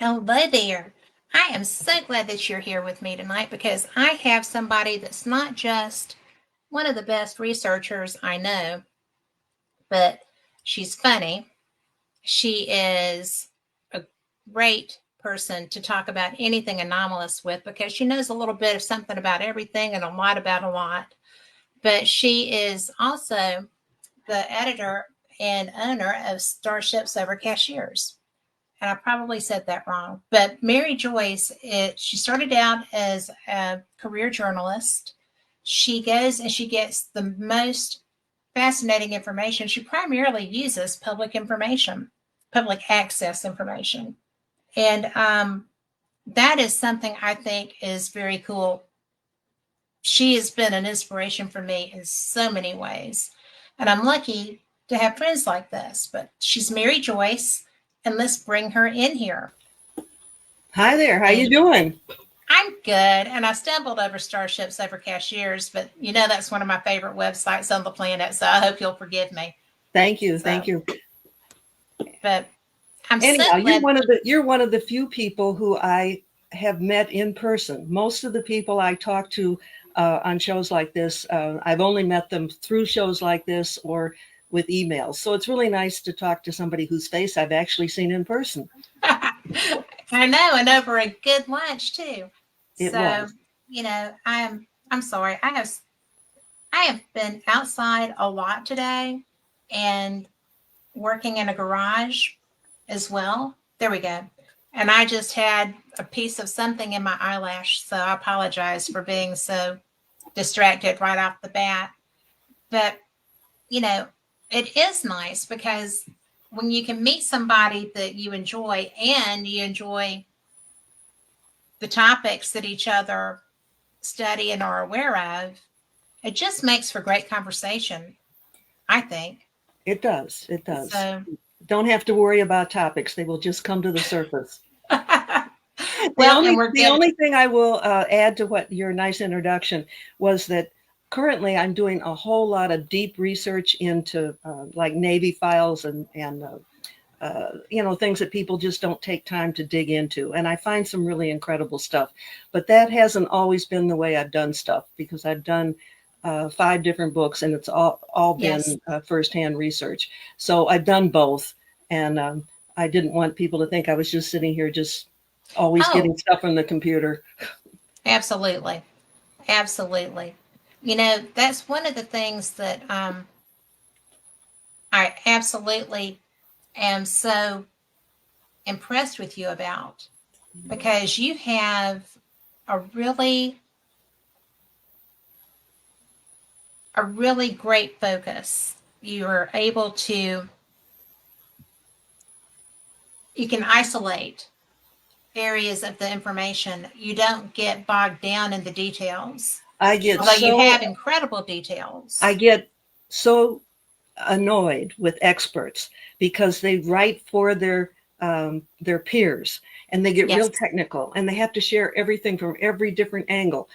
Hello there. I am so glad that you're here with me tonight because I have somebody that's not just one of the best researchers I know, but she's funny. She is a great person to talk about anything anomalous with because she knows a little bit of something about everything and a lot about a lot. But she is also the editor and owner of Starships Over Cashiers. And I probably said that wrong. But Mary Joyce, she started out as a career journalist. She goes and she gets the most fascinating information. She primarily uses public information, public access information. And that is something I think is very cool. She has been an inspiration for me in so many ways. And I'm lucky to have friends like this. But she's Mary Joyce, and let's bring her in here. Hi there. How you And doing? I'm good. And I stumbled over Starships Over Cashiers, but that's one of my favorite websites on the planet. So I hope you'll forgive me. Thank you. Thank So, you. but I'm so Anyhow, glad. you're one of the few people who I have met in person. Most of the people I talk to on shows like this, I've only met them through shows like this or with emails. So it's really nice to talk to somebody whose face I've actually seen in person. I know, and over a good lunch too. It So, was. I'm sorry. I have been outside a lot today and working in a garage as well. There we go. And I just had a piece of something in my eyelash, so I apologize for being so distracted right off the bat. But, you know, it is nice because when you can meet somebody that you enjoy and you enjoy the topics that each other study and are aware of, it just makes for great conversation, I think. It does. It does. So, Don't have to worry about topics. They will just come to the surface. The well, and only we're the good. only thing I will add to what your nice introduction was that currently I'm doing a whole lot of deep research into like Navy files and things that people just don't take time to dig into, and I find some really incredible stuff. But that hasn't always been the way I've done stuff because I've done 5 different books, and it's all Yes. been firsthand research. So I've done both, and I didn't want people to think I was just sitting here just always Oh, getting stuff from the computer. absolutely. Absolutely. That's one of the things that I absolutely am so impressed with you about because you have a really a really great focus. You are able to you can isolate areas of the information. You don't get bogged down in the details. I get Although you so have incredible I details. get so annoyed with experts because they write for their peers, and they get real Yes. technical, and they have to share everything from every different angle,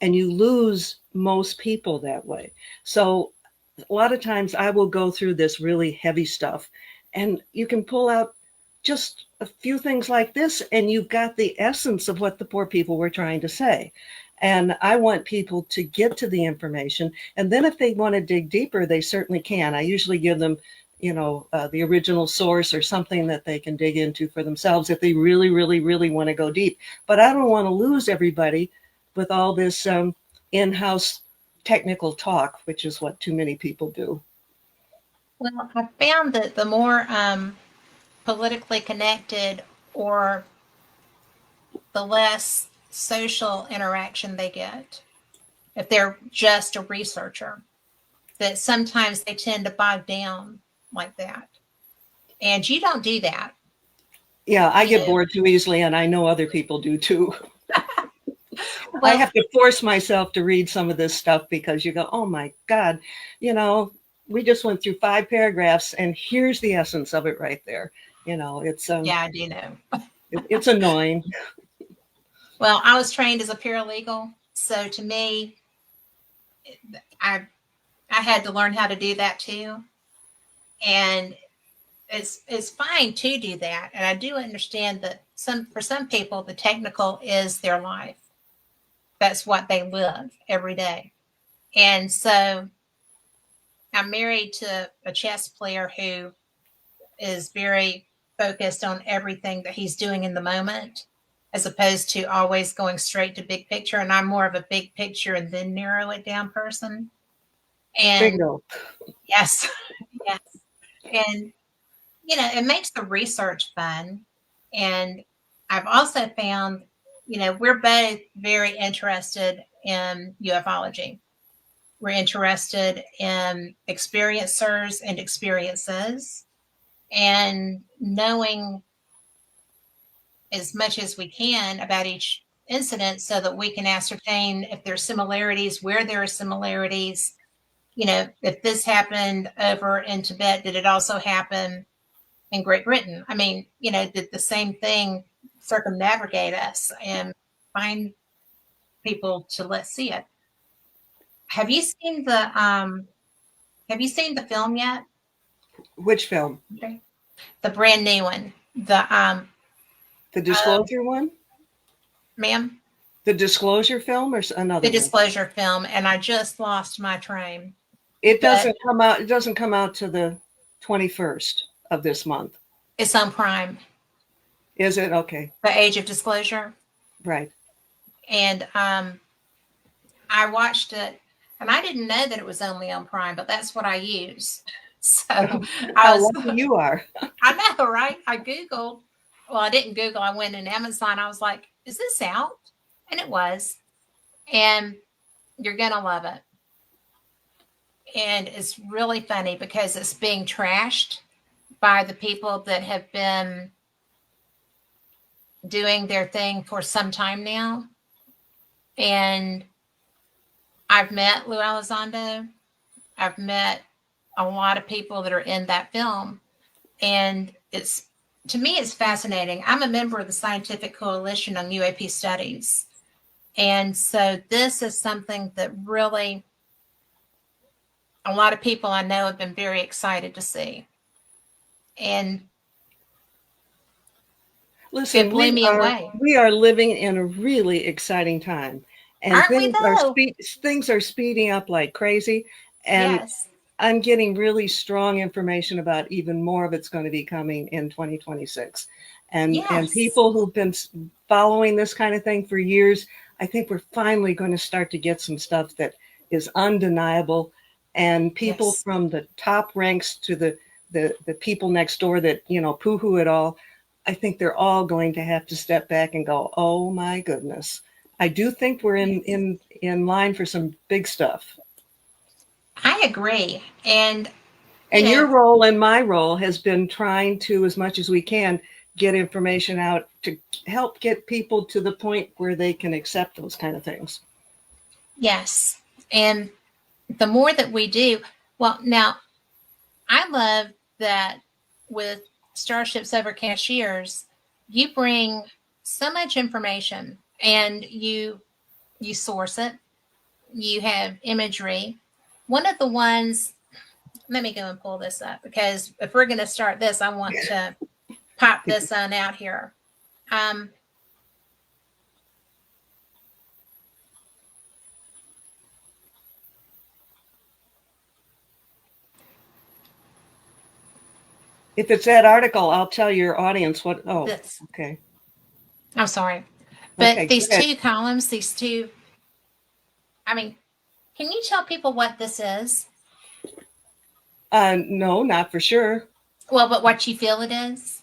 and you lose most people that way. So a lot of times I will go through this really heavy stuff, and you can pull out just a few things like this, and you've got the essence of what the poor people were trying to say. And I want people to get to the information, and then if they want to dig deeper, they certainly can. I usually give them the original source or something that they can dig into for themselves if they really really really want to go deep. But I don't want to lose everybody with all this in-house technical talk, which is what too many people do. Well, I found that the more politically connected or the less social interaction they get, if they're just a researcher, that sometimes they tend to bog down like that. And you don't do that. Yeah, I You get know, bored too easily, and I know other people do too. I well, have to force myself to read some of this stuff because you go, oh my God, you know, we just went through 5 paragraphs, and here's the essence of it right there. It's yeah, I do know. it's annoying. Well, I was trained as a paralegal. So to me, I I had to learn how to do that too. And it's fine to do that. And I do understand that for some people, the technical is their life. That's what they live every day. And so I'm married to a chess player who is very focused on everything that he's doing in the moment, as opposed to always going straight to big picture. And I'm more of a big picture and then narrow it down person. And Bingo. yes, yes. And, you know, it makes the research fun. And I've also found, you know, we're both very interested in ufology. We're interested in experiencers and experiences and knowing as much as we can about each incident so that we can ascertain if there's similarities, where there are similarities. You know, if this happened over in Tibet, did it also happen in Great Britain? I mean, you know, did the same thing circumnavigate us and find people to let's see it? Have you seen the film yet? Which film? Okay. The brand new one. The Disclosure one? Ma'am? The Disclosure film or another The one? Disclosure film, and I just lost my train. It doesn't come out. It doesn't come out to the 21st of this month. It's on Prime. Is it? Okay. The Age of Disclosure. Right. And I watched it, and I didn't know that it was only on Prime, but that's what I use. So How lucky you are. I know, right? I Googled. Well, I didn't Google. I went in Amazon. I was like, is this out? And it was. And you're going to love it. And it's really funny because it's being trashed by the people that have been doing their thing for some time now. And I've met Lou Elizondo. I've met a lot of people that are in that film. And it's, to me, it's fascinating. I'm a member of the Scientific Coalition on UAP Studies. And so this is something that really a lot of people I know have been very excited to see. And listen, it blew me away. We are living in a really exciting time. And Aren't we, though? Things are speeding up like crazy. And yes. I'm getting really strong information about even more of it's going to be coming in 2026. And people who've been following this kind of thing for years, I think we're finally going to start to get some stuff that is undeniable. And people from the top ranks to the people next door that, you know, poo-hoo it all, I think they're all going to have to step back and go, oh my goodness. I do think we're in line for some big stuff. I agree. And your role and my role has been trying to, as much as we can, get information out to help get people to the point where they can accept those kind of things. Yes. And the more that we do, well, now I love that with Starships Over Cashiers, you bring so much information and you source it. You have imagery. One of the ones, let me go and pull this up because if we're going to start this, I want to pop this on out here. If it's that article, I'll tell your audience what. Oh, this. Okay. I'm sorry. But okay, these two columns, I mean, can you tell people what this is? No, not for sure. Well, but what you feel it is?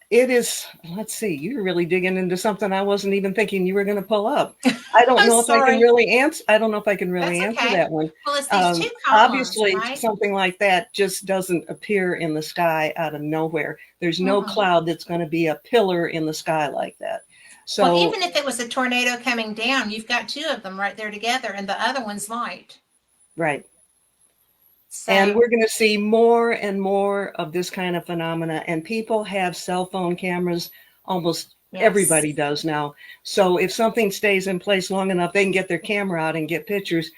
It is, let's see, you're really digging into something I wasn't even thinking you were going to pull up. I don't know if I can really answer. I don't know if I can really answer that one. Well, it's these two columns, obviously, right? Something like that just doesn't appear in the sky out of nowhere. There's no cloud that's going to be a pillar in the sky like that. So, well, even if it was a tornado coming down, you've got two of them right there together, and the other one's light. Right. So, and we're going to see more and more of this kind of phenomena. And people have cell phone cameras. Almost everybody does now. So if something stays in place long enough, they can get their camera out and get pictures.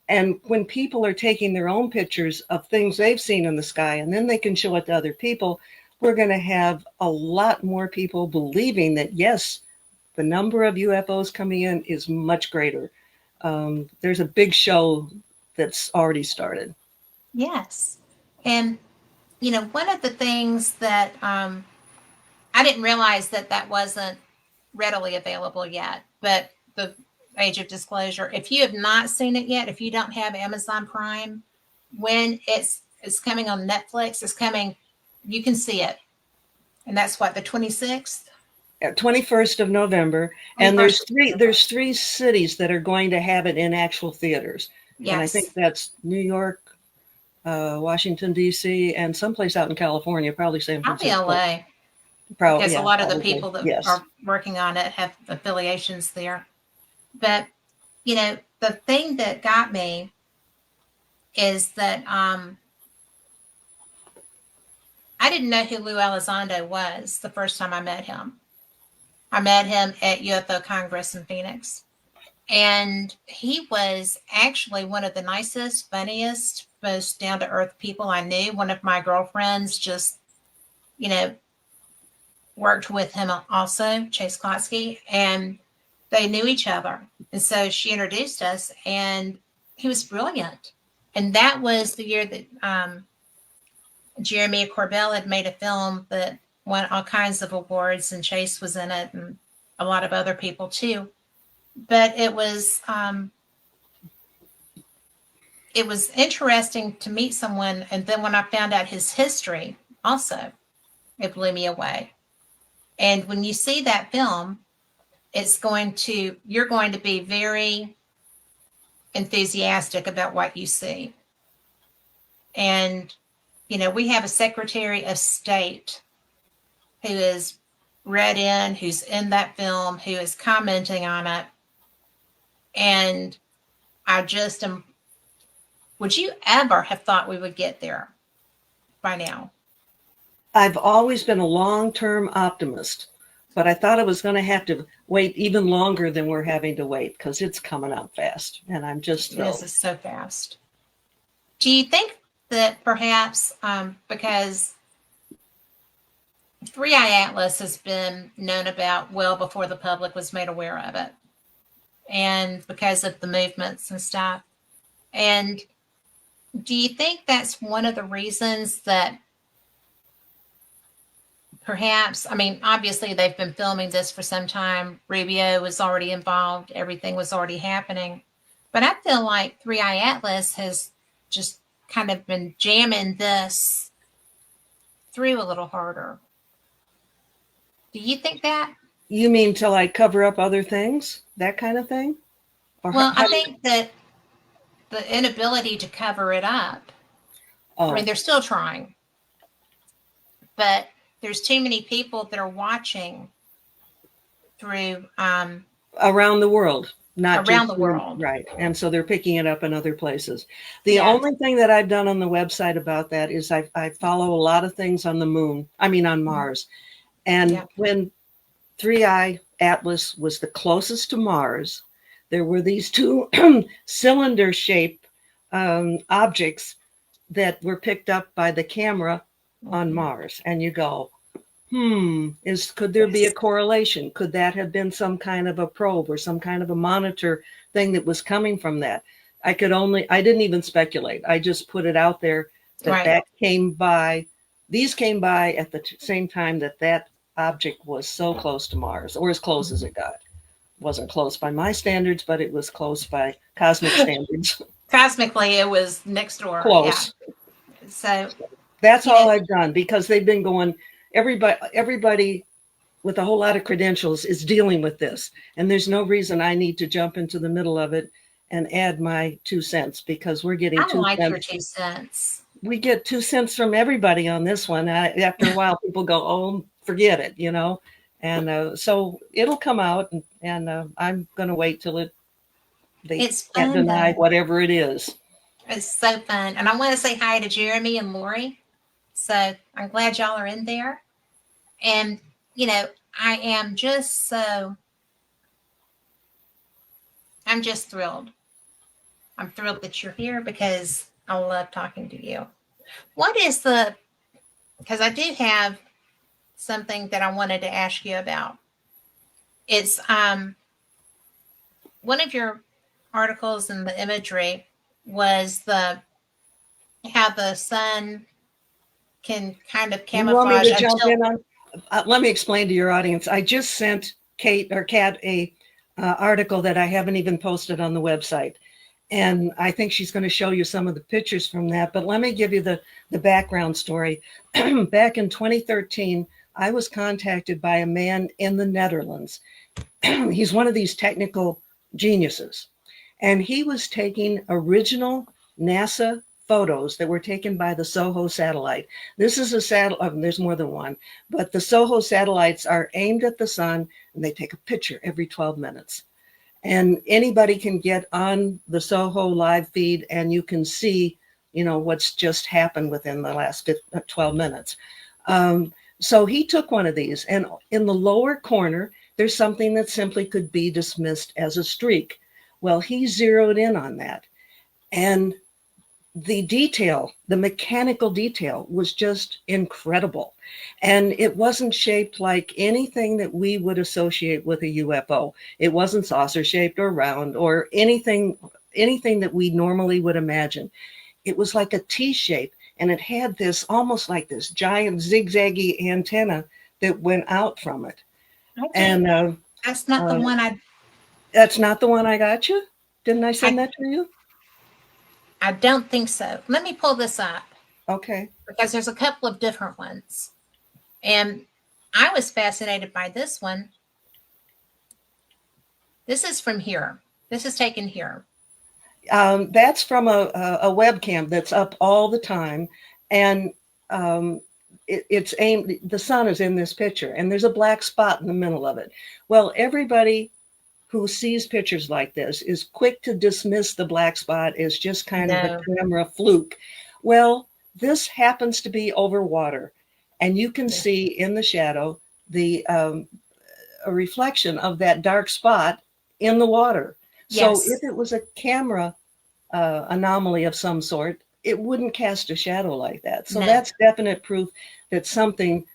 And when people are taking their own pictures of things they've seen in the sky, and then they can show it to other people, we're going to have a lot more people believing that, yes, the number of UFOs coming in is much greater. There's a big show that's already started. Yes. And, one of the things that I didn't realize that wasn't readily available yet, but the age of disclosure, if you have not seen it yet, if you don't have Amazon Prime, when it's coming on Netflix, it's coming, you can see it. And that's what, the 26th? 21st of November, and 21st of November. there's three cities that are going to have it in actual theaters. Yes. And I think that's New York, Washington, D.C., and someplace out in California, probably San Probably Francisco. LA. Probably, Because yeah, a lot of the probably. people that Yes. are working on it have affiliations there. But, the thing that got me is that I didn't know who Lou Elizondo was the first time I met him. I met him at UFO Congress in Phoenix. And he was actually one of the nicest, funniest, most down to earth people I knew. One of my girlfriends just, worked with him also, Chase Klotsky, and they knew each other. And so she introduced us, and he was brilliant. And that was the year that Jeremy Corbell had made a film that won all kinds of awards, and Chase was in it, and a lot of other people too. But it was interesting to meet someone, and then when I found out his history, also, it blew me away. And when you see that film, you're going to be very enthusiastic about what you see. And, we have a Secretary of State who is read in, who's in that film, who is commenting on it. And I just am, would you ever have thought we would get there by now? I've always been a long-term optimist, but I thought I was going to have to wait even longer than we're having to wait because it's coming up fast, and I'm just thrilled. This is so fast. Do you think that perhaps because 3i Atlas has been known about well before the public was made aware of it, and because of the movements and stuff, and do you think that's one of the reasons that perhaps, I mean, obviously they've been filming this for some time. Rubio was already involved. Everything was already happening. But I feel like 3i Atlas has just kind of been jamming this through a little harder. Do you think that? You mean to like cover up other things, that kind of thing? Or Well, I think that the inability to cover it up, I mean, they're still trying, but there's too many people that are watching through around the world, not around just the world, right? And so they're picking it up in other places. The only thing that I've done on the website about that is I follow a lot of things on the moon. I mean, on Mars, and when 3i Atlas was the closest to Mars, there were these two cylinder-shaped objects that were picked up by the camera on Mars, and you go, could there be a correlation? Could that have been some kind of a probe or some kind of a monitor thing that was coming from that? I didn't even speculate. I just put it out there that came by. These came by at the same time that object was so close to Mars, or as close as it got. Wasn't close by my standards, but it was close by cosmic standards. Cosmically, it was next door. Close. Yeah. So that's all I've done, because they've been going, everybody with a whole lot of credentials is dealing with this. And there's no reason I need to jump into the middle of it and add my 2 cents, because we're getting I like your 2 cents. We get 2 cents from everybody on this one. After a while, people go, oh, forget it, And so it'll come out, and I'm going to wait till they can't deny whatever it is. It's so fun. And I want to say hi to Jeremy and Lori. So I'm glad y'all are in there. And, I am just I'm just thrilled. I'm thrilled that you're here because I love talking to you. What is the because I do have something that I wanted to ask you about. It's one of your articles in the imagery was the how the sun can kind of You want me camouflage to jump until in on? Let me explain to your audience. I just sent Kate or Kat a article that I haven't even posted on the website. And I think she's going to show you some of the pictures from that. But let me give you the background story. Back in 2013, I was contacted by a man in the Netherlands. He's one of these technical geniuses. And he was taking original NASA photos that were taken by the SOHO satellite. This is a satellite, there's more than one, but the SOHO satellites are aimed at the sun and they take a picture every 12 minutes. And anybody can get on the SOHO live feed and you can see, what's just happened within the last 12 minutes. So he took one of these, and in the lower corner, there's something that simply could be dismissed as a streak. Well, he zeroed in on that. And the detail, the mechanical detail was just incredible. And it wasn't shaped like anything that we would associate with a UFO. It wasn't saucer shaped or round or anything that we normally would imagine. It was like a T shape, and it had this almost like this giant zigzaggy antenna that went out from it. okay. And That's not the one that's not the one I got you? Didn't I send that to you? I don't think so. Let me pull this up. Okay. Because there's a couple of different ones. And I was fascinated by this one. This is from here. This is taken here. That's from a webcam that's up all the time. And it's aimed, the sun is in this picture, and there's a black spot in the middle of it. Well, everybody who sees pictures like this is quick to dismiss the black spot as just kind of a camera fluke. Well, this happens to be over water, and you can see in the shadow a reflection of that dark spot in the water. So if it was a camera anomaly of some sort, it wouldn't cast a shadow like that. So that's definite proof that something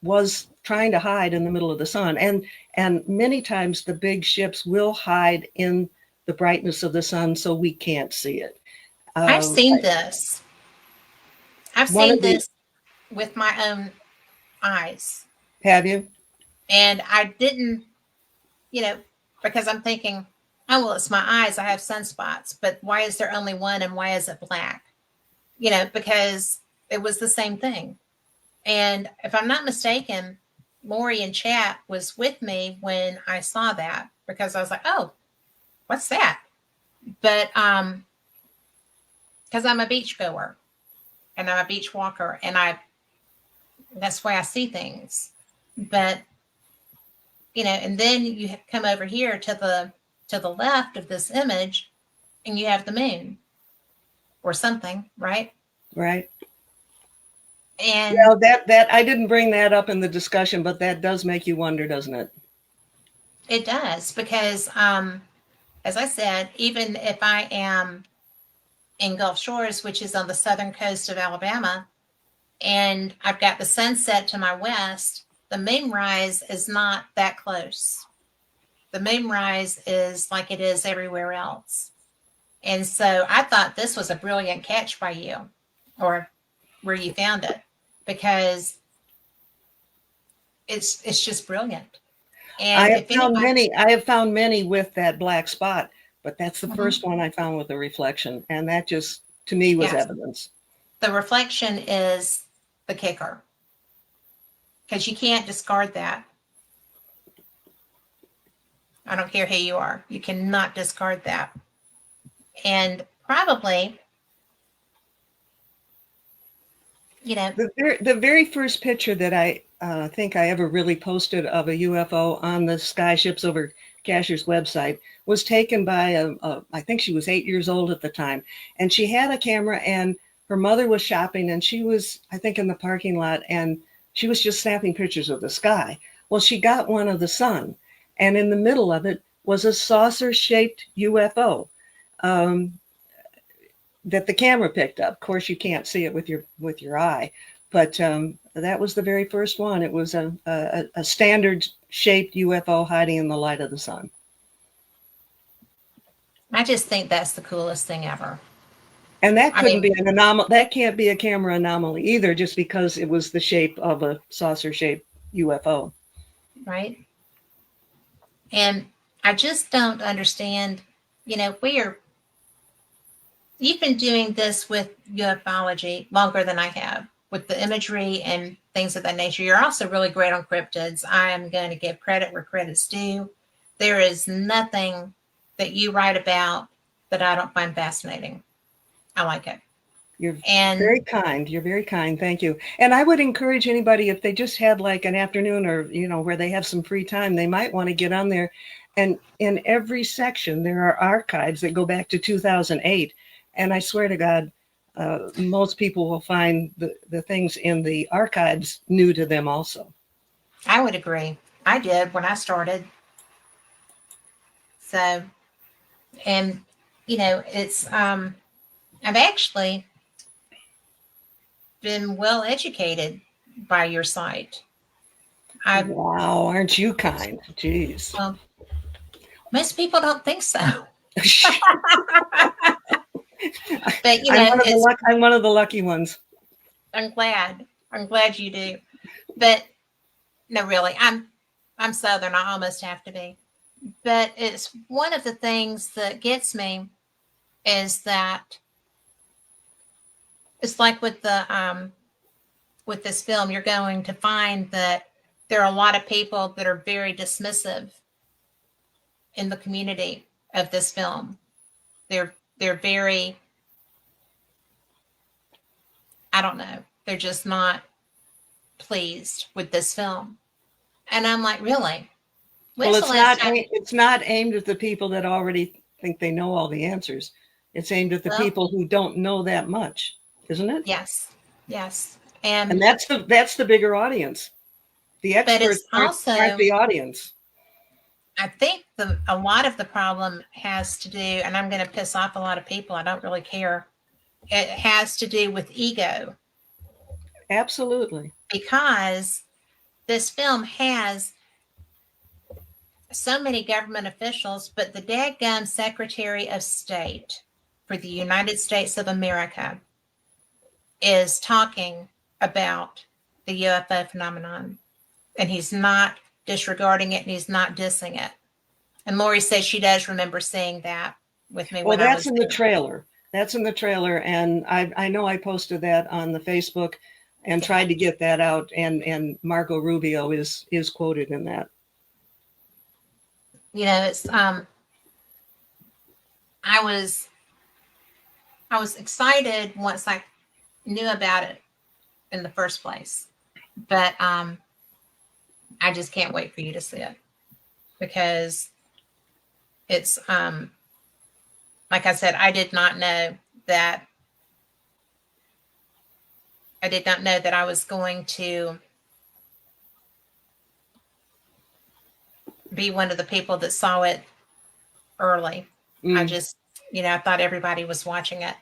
was trying to hide in the middle of the sun. And many times the big ships will hide in the brightness of the sun so we can't see it. I've seen this. I've seen this with my own eyes. Have you? And I didn't, because I'm thinking, oh, well, it's my eyes. I have sunspots. But why is there only one and why is it black? Because it was the same thing. And if I'm not mistaken, Lori in chat was with me when I saw that, because I was like, oh, what's that? But because I'm a beach goer and I'm a beach walker, and that's why I see things. But and then you come over here to the left of this image, and you have the moon or something, right? Right. And that I didn't bring that up in the discussion, but that does make you wonder, doesn't it? It does, because as I said, even if I am in Gulf Shores, which is on the southern coast of Alabama, and I've got the sunset to my west, the moonrise is not that close. The moonrise is like it is everywhere else. And so I thought this was a brilliant catch by you, or where you found it, because it's just brilliant. And I have found many with that black spot, but that's the first one I found with a reflection, and that just to me was evidence. The reflection is the kicker, because you can't discard that. I don't care who you are. You cannot discard that. And probably, the very first picture that I think I ever really posted of a UFO on the Sky Ships Over Cashier's website was taken by I think she was 8 years old at the time. And she had a camera, and her mother was shopping, and she was, I think, in the parking lot, and she was just snapping pictures of the sky. Well, she got one of the sun, and in the middle of it was a saucer-shaped UFO that the camera picked up. Of course, you can't see it with your eye, But that was the very first one. It was a standard shaped UFO hiding in the light of the sun. I just think that's the coolest thing ever. And that I couldn't mean, be an anomaly. That can't be a camera anomaly either, just because it was the shape of a saucer shaped UFO. right? And I just don't understand, you've been doing this with ufology longer than I have, with the imagery and things of that nature. You're also really great on cryptids. I am going to give credit where credit's due. There is nothing that you write about that I don't find fascinating. I like it. You're And very kind. You're very kind. Thank you. And I would encourage anybody, if they just had like an afternoon or, where they have some free time, they might want to get on there. And in every section, there are archives that go back to 2008. And I swear to God, most people will find the things in the archives new to them also. I would agree. I did when I started. So, and, I've actually been well educated by your site. I Wow, aren't you kind? Jeez. Well, most people don't think so. But I'm one of the lucky ones. I'm glad you do. But no, really, I'm Southern. I almost have to be. But it's one of the things that gets me is that it's like with this film, you're going to find that there are a lot of people that are very dismissive in the community of this film. They're very, I don't know, they're just not pleased with this film. And I'm like, really? Well, When's the last time? it's not aimed at the people that already think they know all the answers. It's aimed at the Well, people who don't know that much, isn't it? yes, yes. And And that's the bigger audience. The but it's experts aren't also, the audience. I think a lot of the problem has to do, and I'm going to piss off a lot of people. I don't really care. It has to do with ego, Absolutely. because this film has so many government officials, but the dadgum Secretary of State for the United States of America is talking about the UFO phenomenon, and he's not disregarding it and he's not dissing it. And Lori says she does remember seeing that with me Well, when I that's was in the there. trailer. That's in the trailer, and I know I posted that on the Facebook and tried to get that out. And Marco Rubio is quoted in that. It's I was excited once I knew about it in the first place, but I just can't wait for you to see it, because it's like I said, I did not know that I was going to be one of the people that saw it early. I just, I thought everybody was watching it.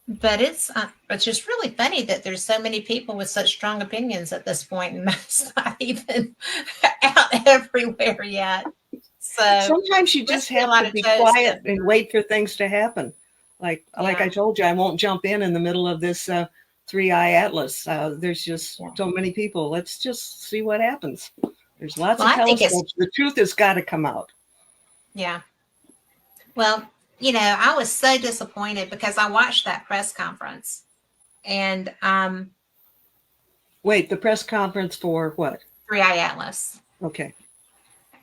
But it's just really funny that there's so many people with such strong opinions at this point, and that's not even out everywhere yet. So Sometimes you just have to be quiet and wait for things to happen. Like I told you, I won't jump in the middle of this 3-eye atlas. There's just so many people. Let's just see what happens. There's lots of telescopes. The truth has got to come out. Yeah. Well, I was so disappointed because I watched that press conference, and wait, the press conference for what? 3-eye atlas. Okay.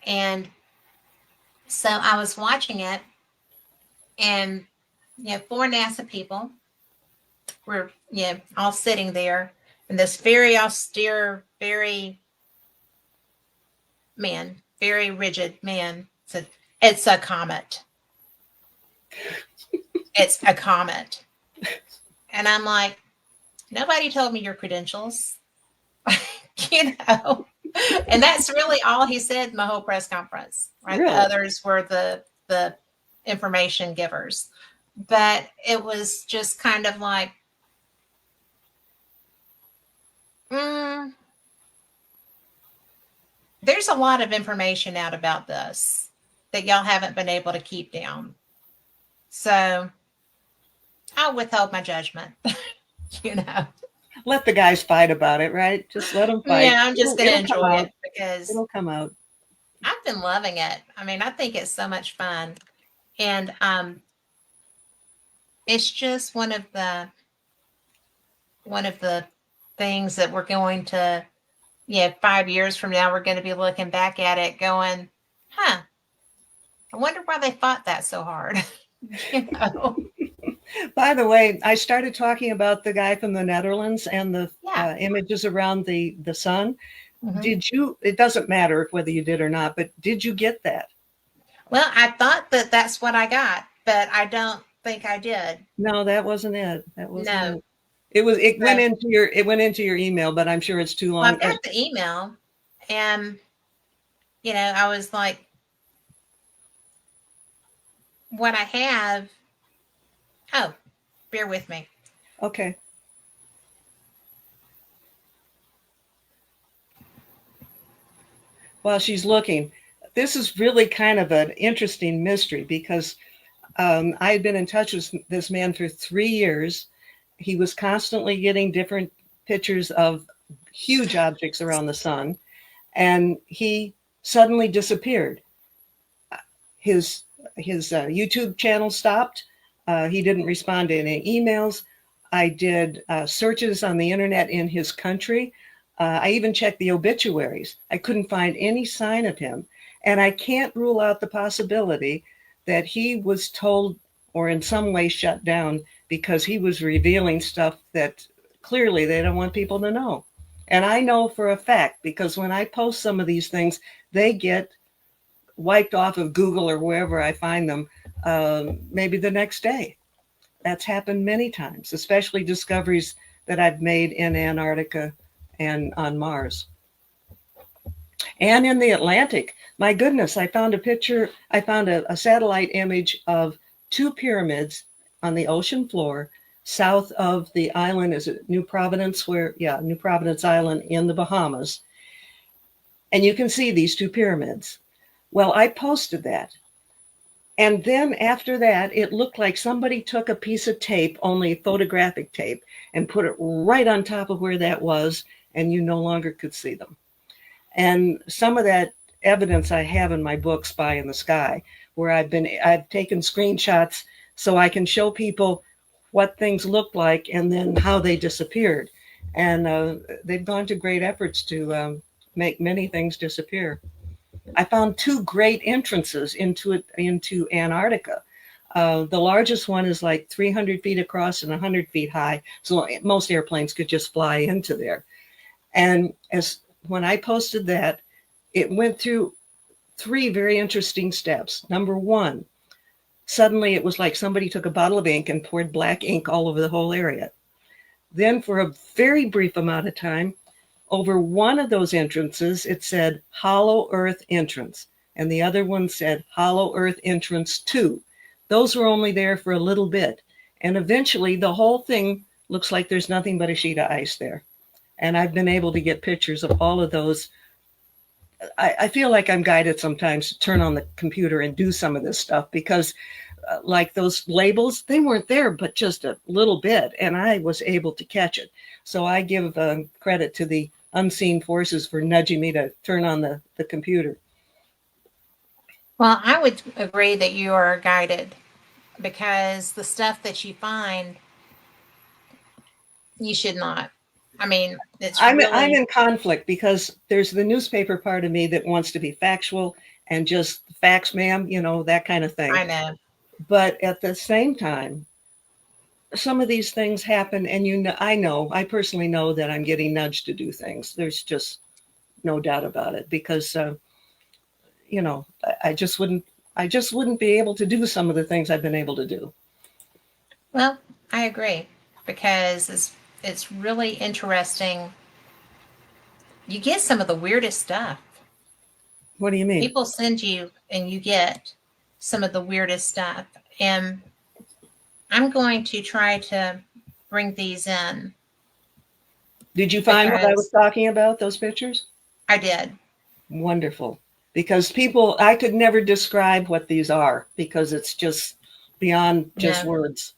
And so I was watching it, and 4 NASA people were all sitting there, and this very austere, very rigid man said, "It's a comet. It's a comet." And I'm like, nobody told me your credentials. And that's really all he said in the whole press conference, right? Really? The others were the information givers. But it was just kind of like, Mm, there's a lot of information out about this that y'all haven't been able to keep down. So I'll withhold my judgment. you know. Let the guys fight about it, right? Just let them fight. Yeah, I'm just going to It'll come enjoy out. it because It'll come out. I've been loving it. I mean, I think it's so much fun. And it's just one of the things that we're going to, 5 years from now, we're going to be looking back at it going, huh, I wonder why they fought that so hard. you know? By the way, I started talking about the guy from the Netherlands and the Yeah. images around the sun. Mhm. Did you? It doesn't matter whether you did or not, but did you get that? Well, I thought that that's what I got, but I don't think I did. No, that wasn't it. That wasn't No. it. It was. So, It went into your email, but I'm sure it's too well, long. I've got the email, and I was like, what I have. Oh, bear with me. Okay. While she's looking, this is really kind of an interesting mystery because I had been in touch with this man for 3 years. He was constantly getting different pictures of huge objects around the sun, and he suddenly disappeared. His YouTube channel stopped. He didn't respond to any emails. I did searches on the internet in his country. I even checked the obituaries. I couldn't find any sign of him. And I can't rule out the possibility that he was told or in some way shut down because he was revealing stuff that clearly they don't want people to know. And I know for a fact because when I post some of these things, they get wiped off of Google or wherever I find them maybe the next day. That's happened many times, especially discoveries that I've made in Antarctica and on Mars. And in the Atlantic, my goodness, I found a satellite image of two pyramids on the ocean floor south of the island. Is it New Providence? New Providence Island in the Bahamas. And you can see these two pyramids. Well, I posted that. And then after that, it looked like somebody took a piece of tape, only photographic tape, and put it right on top of where that was, and you no longer could see them. And some of that evidence I have in my book, Spy in the Sky, where I've taken screenshots so I can show people what things looked like and then how they disappeared. And they've gone to great efforts to make many things disappear. I found two great entrances into Antarctica. The largest one is like 300 feet across and 100 feet high, so most airplanes could just fly into there. And when I posted that, it went through three very interesting steps. Number one, suddenly it was like somebody took a bottle of ink and poured black ink all over the whole area. Then, for a very brief amount of time, over one of those entrances, it said Hollow Earth Entrance, and the other one said Hollow Earth Entrance 2. Those were only there for a little bit. And eventually, the whole thing looks like there's nothing but a sheet of ice there. And I've been able to get pictures of all of those. I feel like I'm guided sometimes to turn on the computer and do some of this stuff because like those labels, they weren't there, but just a little bit. And I was able to catch it. So I give credit to the unseen forces for nudging me to turn on the computer. Well, I would agree that you are guided because the stuff that you find, you should not. I mean, it's I'm really. in conflict because there's the newspaper part of me that wants to be factual and just facts, ma'am, that kind of thing. I know. But at the same time, some of these things happen, and I personally know that I'm getting nudged to do things. There's just no doubt about it because I just wouldn't be able to do some of the things I've been able to do. Well, I agree because it's really interesting. You get some of the weirdest stuff. What do you mean? People send you and you get some of the weirdest stuff. And I'm going to try to bring these in Did you find what I was because talking about, those pictures? I did. Wonderful. Because I could never describe what these are because it's just beyond just No. words.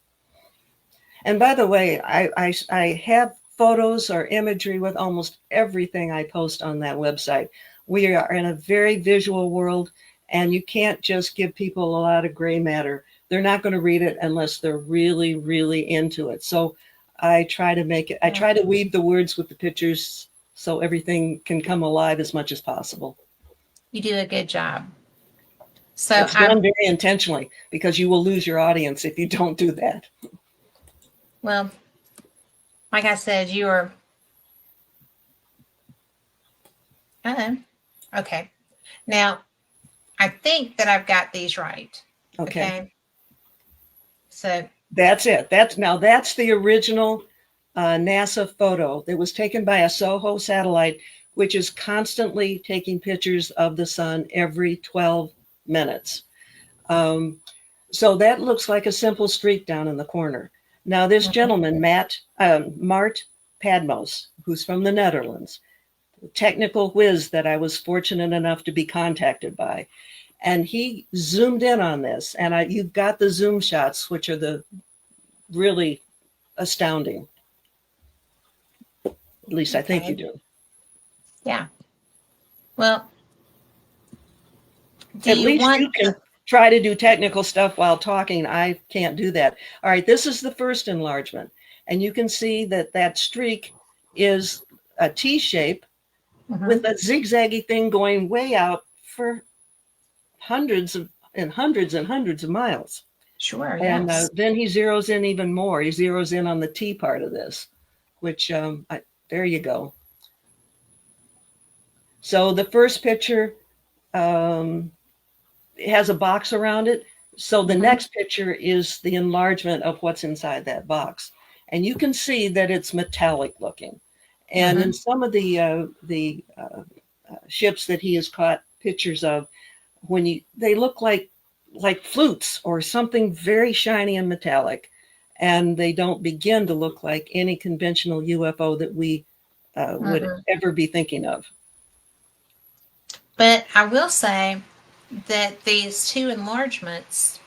And by the way, I have photos or imagery with almost everything I post on that website. We are in a very visual world, and you can't just give people a lot of gray matter. They're not going to read it unless they're really, really into it. So I try to I try to weave the words with the pictures so everything can come alive as much as possible. You do a good job. So It's done very intentionally because you will lose your audience if you don't do that. well, like I said, you are. Okay. Now, I think that I've got these right. Okay. So That's it. That's the original NASA photo that was taken by a SOHO satellite, which is constantly taking pictures of the sun every 12 minutes. So that looks like a simple streak down in the corner. Now, this gentleman, Mart Padmos, who's from the Netherlands, technical whiz that I was fortunate enough to be contacted by, and he zoomed in on this. And you've got the zoom shots, which are the really astounding. At least I think you do. Yeah. Well, At least you can try to do technical stuff while talking. I can't do that. All right, this is the first enlargement. And you can see that that streak is a T shape with a zigzaggy thing going way out for hundreds and hundreds of miles. Sure. And Yes. then he zeroes in even more. He zeroes in on the T part of this, which there you go. So the first picture has a box around it. So the next picture is the enlargement of what's inside that box. And you can see that it's metallic looking. And in some of the ships that he has caught pictures of, they look like flutes or something very shiny and metallic. And they don't begin to look like any conventional UFO that we would ever be thinking of. But I will say that these two enlargements,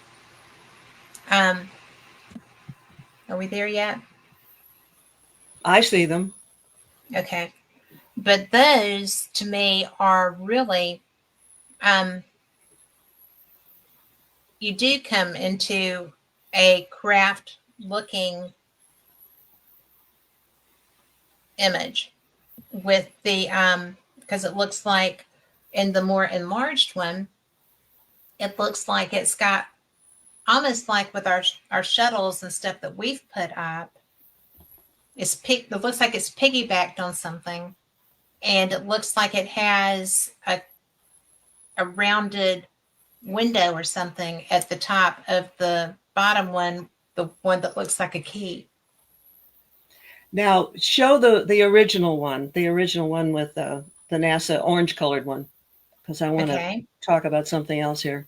are we there yet? I see them. Okay. But those to me are really, you do come into a craft looking image with the, because it looks like in the more enlarged one, it looks like it's got almost like with our shuttles and stuff that we've put up. It looks like it's piggybacked on something, and it looks like it has a rounded window or something at the top of the bottom one, the one that looks like a key. Now show the original one with the NASA orange colored one, because I want to talk about something else here.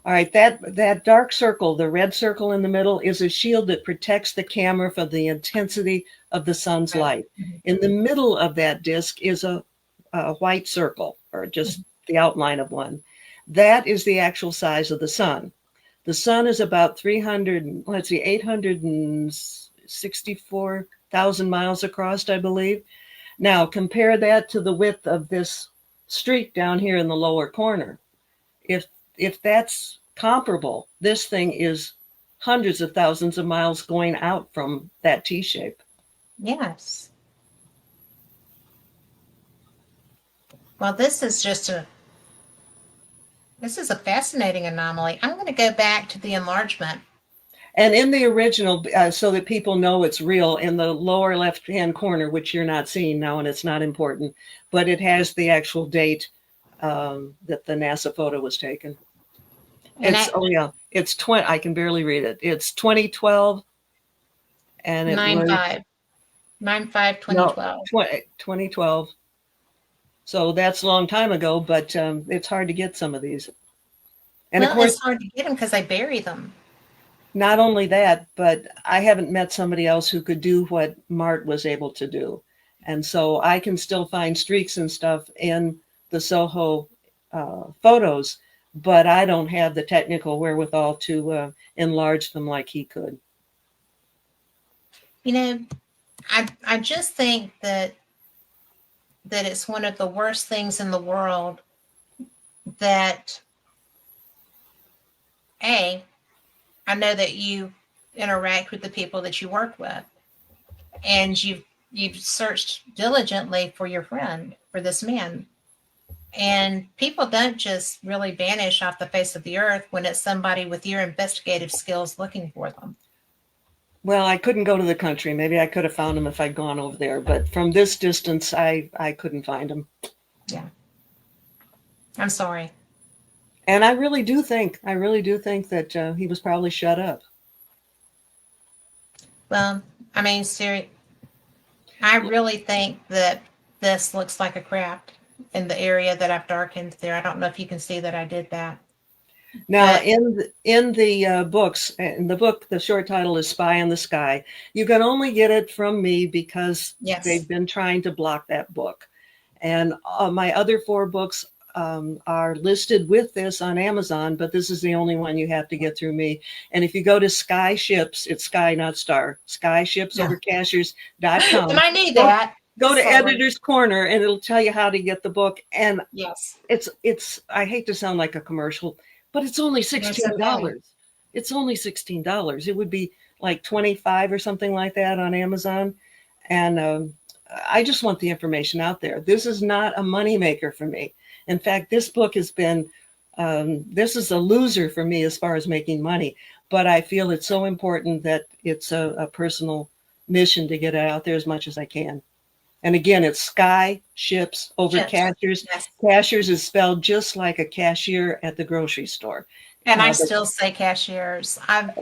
All right, that dark circle, the red circle in the middle, is a shield that protects the camera from the intensity of the sun's light. In the middle of that disc is a white circle, or just the outline of one. That is the actual size of the sun. The sun is about 864,000 miles across, I believe. Now compare that to the width of this streak down here in the lower corner. If that's comparable, this thing is hundreds of thousands of miles going out from that T shape. Yes. Well, this is a fascinating anomaly. I'm going to go back to the enlargement. And in the original, so that people know it's real, in the lower left-hand corner, which you're not seeing now, and it's not important, but it has the actual date that the NASA photo was taken. It's 20. I can barely read it. It's 2012, and it 9/5, 9/5/2012. 2012. So that's a long time ago, but it's hard to get some of these. And well, of course, it's hard to get them because I bury them. Not only that, but I haven't met somebody else who could do what Mart was able to do. And so I can still find streaks and stuff in the Soho photos, but I don't have the technical wherewithal to enlarge them like he could. You know, I just think that it's one of the worst things in the world that I know that you interact with the people that you work with, and you've searched diligently for your friend, for this man. And people don't just really vanish off the face of the earth when it's somebody with your investigative skills looking for them. Well, I couldn't go to the country. Maybe I could have found him if I'd gone over there, but from this distance, I couldn't find him. Yeah. I'm sorry. And I really do think that he was probably shut up. Well, I mean, Siri, I really think that this looks like a craft in the area that I've darkened there. I don't know if you can see that I did that. Now, But in the books, in the book, the short title is Spy in the Sky. You can only get it from me because yes, they've been trying to block that book. And my other 4 books are listed with this on Amazon, but this is the only one you have to get through me. And if you go to Sky Ships, it's Sky, not Star, skyshipsovercashers.com. and I knew that. Go to Sorry. Editor's Corner and it'll tell you how to get the book. And Yes. it's I hate to sound like a commercial, but it's only $16. It's only $16. It would be like 25 or something like that on Amazon. And I just want the information out there. This is not a moneymaker for me. In fact, this book has been, this is a loser for me as far as making money. But I feel it's so important that it's a personal mission to get it out there as much as I can. And again, it's Sky Ships Over Cashers. Yes. Cashers is spelled just like a cashier at the grocery store. And I still say cashiers. I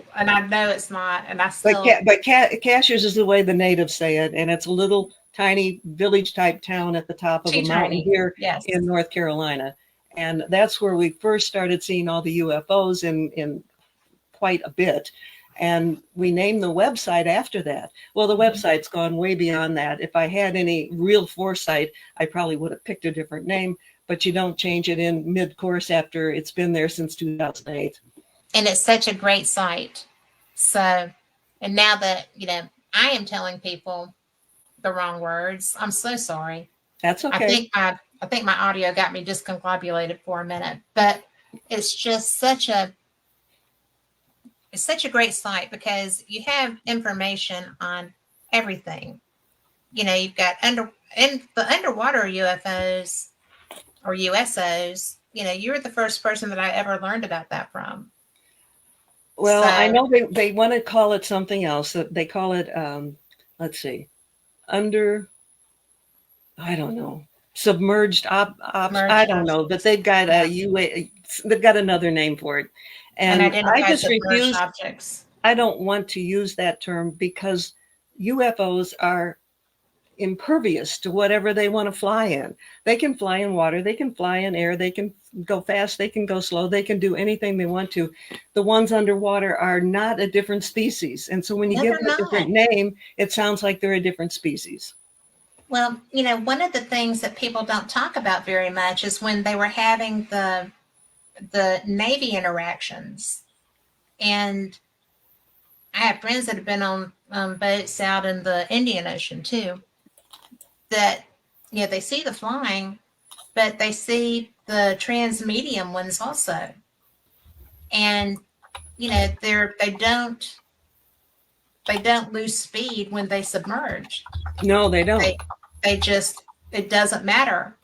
know it's not. And I still. But Cashers is the way the natives say it, and it's a little tiny village type town at the top of a mountain here in North Carolina, and that's where we first started seeing all the UFOs in quite a bit. And we named the website after that. Well, the website's gone way beyond that. If I had any real foresight, I probably would have picked a different name, but you don't change it in mid-course after it's been there since 2008. And it's such a great site. So, and now that, I am telling people the wrong words, I'm so sorry. That's okay. I think my audio got me discombobulated for a minute, but it's just such a great site because you have information on everything. You've got the underwater UFOs or USOs. You're the first person that I ever learned about that from. Well, so, I know they want to call it something else. They call it, let's see, I don't know, submerged I don't know, but they've got they've got another name for it. And I just refuse. Objects. I don't want to use that term because UFOs are impervious to whatever they want to fly in. They can fly in water, they can fly in air, they can go fast, they can go slow, they can do anything they want to. The ones underwater are not a different species. And so when you give them a different name, it sounds like they're a different species. Well, one of the things that people don't talk about very much is when they were having the Navy interactions. And I have friends that have been on boats out in the Indian Ocean too, that, they see the flying, but they see the transmedium ones also. And, they don't lose speed when they submerge. No, they don't. It doesn't matter.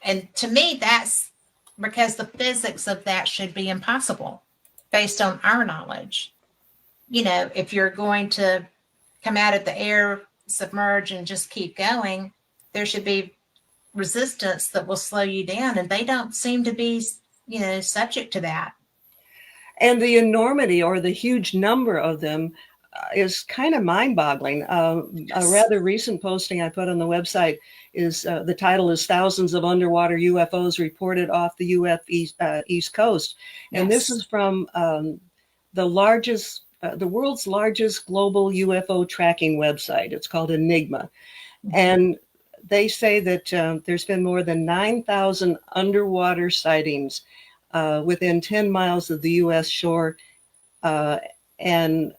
And to me, that's because the physics of that should be impossible based on our knowledge. If you're going to come out of the air, submerge, and just keep going, there should be resistance that will slow you down. And they don't seem to be, subject to that. And the enormity or the huge number of them is kind of mind-boggling. A rather recent posting I put on the website is the title is "Thousands of Underwater UFOs Reported Off the U.S. East Coast," and this is from the world's largest global UFO tracking website. It's called Enigma. And they say that there's been more than 9,000 underwater sightings within 10 miles of the U.S. shore, and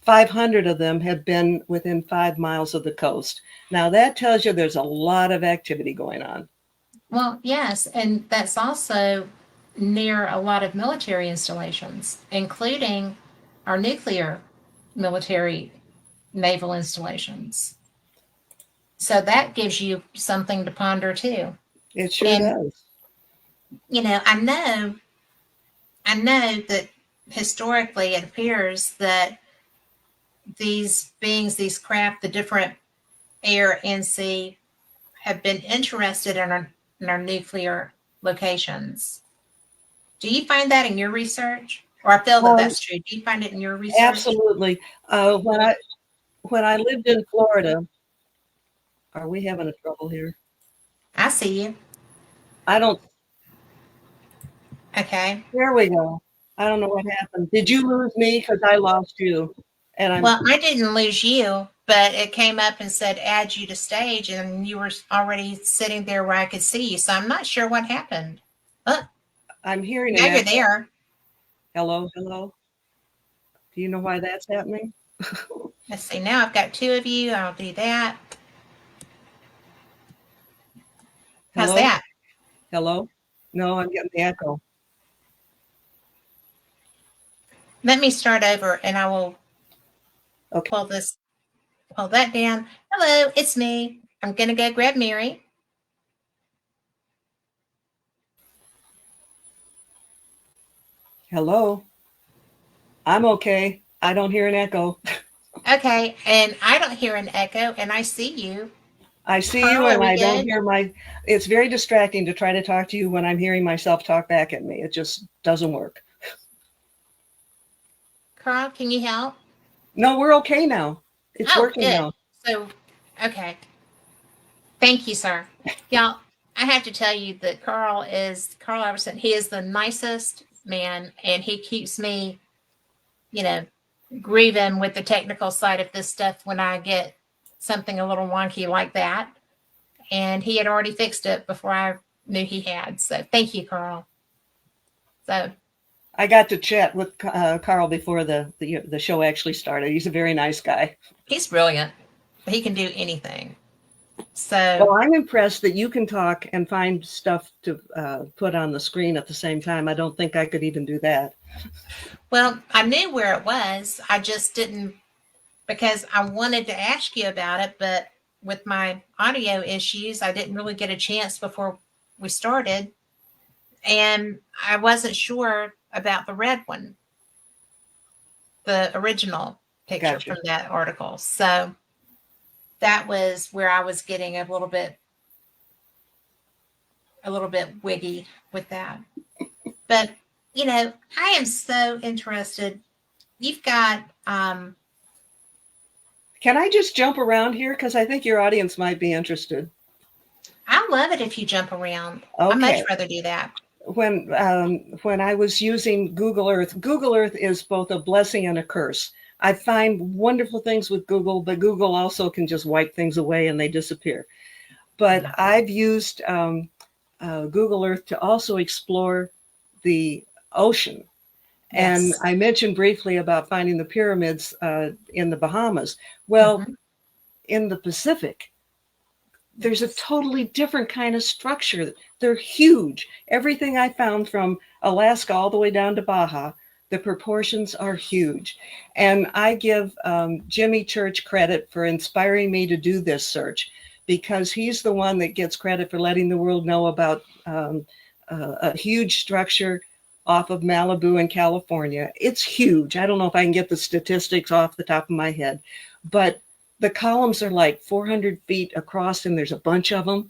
500 of them have been within 5 miles of the coast. Now, that tells you there's a lot of activity going on. Well, yes, and that's also near a lot of military installations, including our nuclear military naval installations. So that gives you something to ponder too. It sure And does. you know, I know that historically it appears that these beings, these craft, the different air and sea, have been interested in our nuclear locations. Do you find that in your research? Or I feel that Um, that's true. Do you find it in your research? Absolutely. When I lived in Florida, are we having a trouble here? I see you. I don't. Okay. There we go. I don't know what happened. Did you lose me? Because I lost you. And I'm Well, I didn't lose you, but it came up and said add you to stage, and you were already sitting there where I could see you. So I'm not sure what happened. Oh, I'm hearing an now you're echo. there. Hello, hello. Do you know why that's happening? Let's see. Now I've got two of you. I'll do that. How's Hello, that? hello. No, I'm getting the echo. Let me start over and I will Okay. pull that down. Hello, it's me. I'm going to go grab Mary. Hello. I'm okay. I don't hear an echo. Okay, and I don't hear an echo and I see you. I see Carl, you are and we I don't good? hear my. It's very distracting to try to talk to you when I'm hearing myself talk back at me. It just doesn't work. Carl, can you help? No, we're okay now. It's Oh, working good. now. So, okay. Thank you, sir. Y'all, I have to tell you that Carl Everson. He is the nicest man, and he keeps me, you know, grieving with the technical side of this stuff when I get something a little wonky like that. And he had already fixed it before I knew he had. So thank you, Carl. So I got to chat with Carl before the show actually started. He's a very nice guy. he's brilliant. He can do anything. So, Well, I'm impressed that you can talk and find stuff to put on the screen at the same time. I don't think I could even do that. well, I knew where it was. I just didn't because I wanted to ask you about it, but with my audio issues, I didn't really get a chance before we started. And I wasn't sure about the red one, the original picture Gotcha. from that article. So that was where I was getting a little bit wiggy with that. But you know, I am so interested. You've got Can I just jump around here? Because I think your audience might be interested. I love it if you jump around. I much Okay. rather do that. When I was using Google Earth is both a blessing and a curse. I find wonderful things with Google, but Google also can just wipe things away and they disappear. But I've used Google Earth to also explore the ocean. And Yes. I mentioned briefly about finding the pyramids in the Bahamas. Well, Mhm. in the Pacific, there's a totally different kind of structure. They're huge. Everything I found from Alaska all the way down to Baja, the proportions are huge. And I give Jimmy Church credit for inspiring me to do this search because he's the one that gets credit for letting the world know about a huge structure off of Malibu in California. It's huge. I don't know if I can get the statistics off the top of my head, but the columns are like 400 feet across and there's a bunch of them.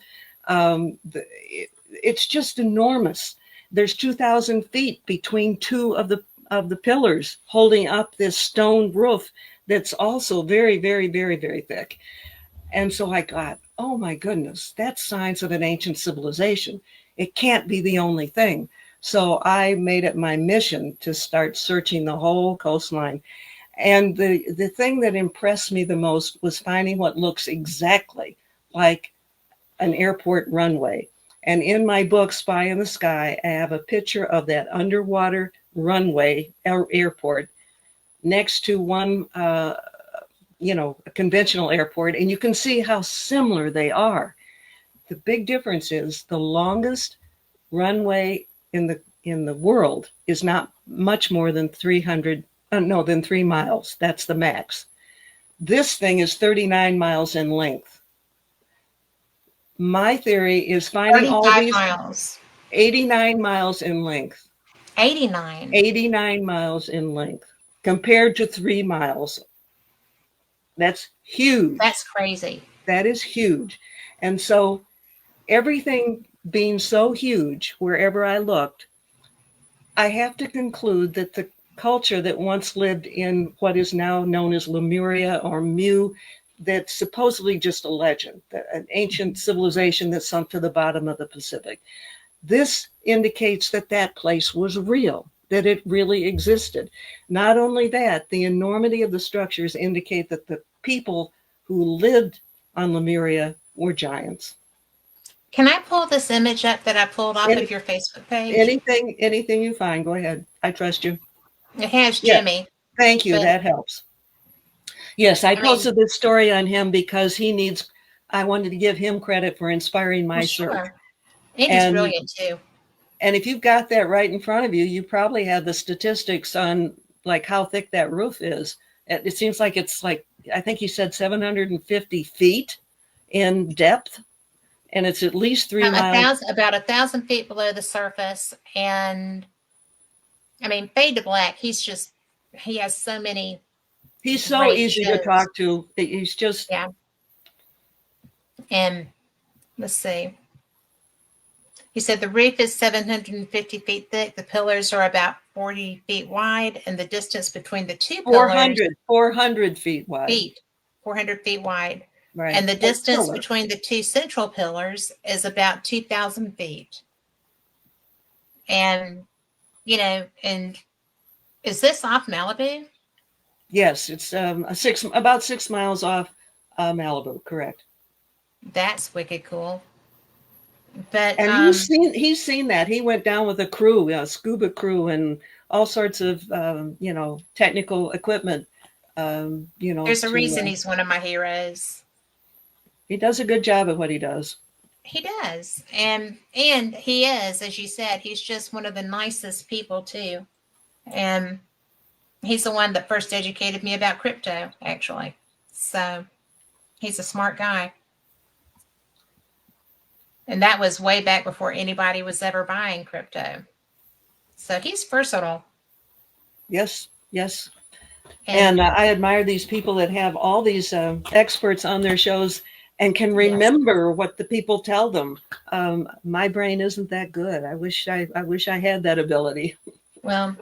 It's just enormous. There's 2,000 feet between two of the pillars holding up this stone roof that's also very, very, very, very thick. And so I got, oh my goodness, that's signs of an ancient civilization. It can't be the only thing. So I made it my mission to start searching the whole coastline. And the thing that impressed me the most was finding what looks exactly like an airport runway. And in my book, Spy in the Sky, I have a picture of that underwater runway airport next to one, a conventional airport. And you can see how similar they are. The big difference is the longest runway in the world is not much more than 3 miles. That's the max. This thing is 39 miles in length. My theory is finding all 35 these miles. 89 miles in length. 89. 89 miles in length compared to 3 miles. That's huge. That's crazy. That is huge. And so everything being so huge, wherever I looked, I have to conclude that the culture that once lived in what is now known as Lemuria or Mu, that's supposedly just a legend, an ancient civilization that sunk to the bottom of the Pacific. This indicates that that place was real, that it really existed. Not only that, the enormity of the structures indicate that the people who lived on Lemuria were giants. Can I pull this image up that I pulled off of your Facebook page? Anything you find, go ahead. I trust you. It has Yeah. Jimmy. Thank you. But- That helps. Yes, I mean- posted this story on him because I wanted to give him credit for inspiring my Well, search. sure. And he's And- brilliant too. And if you've got that right in front of you, you probably have the statistics on like how thick that roof is. It seems like it's like, I think he said 750 feet in depth. And it's at least 3 miles. About 1,000 feet below the surface. And I mean, fade to black. He has so many. He's so great easy to shows. talk to. He's just, Yeah. And let's see. He said the roof is 750 feet thick. The pillars are about 40 feet wide, and the distance between the two pillars 400 feet wide. 400 feet wide. Right. And the Or distance pillar. between the two central pillars is about 2,000 feet. And, and is this off Malibu? Yes, it's about 6 miles off Malibu, correct. That's wicked cool. But And he's seen that. He went down with a crew, a scuba crew, and all sorts of technical equipment. there's a reason he's one of my heroes. He does a good job at what he does. He does. And he is, as you said, he's just one of the nicest people too. And he's the one that first educated me about crypto, actually. So he's a smart guy. And that was way back before anybody was ever buying crypto. So he's versatile. Yes. And I admire these people that have all these experts on their shows and can remember what the people tell them. My brain isn't that good. I wish I had that ability. Well,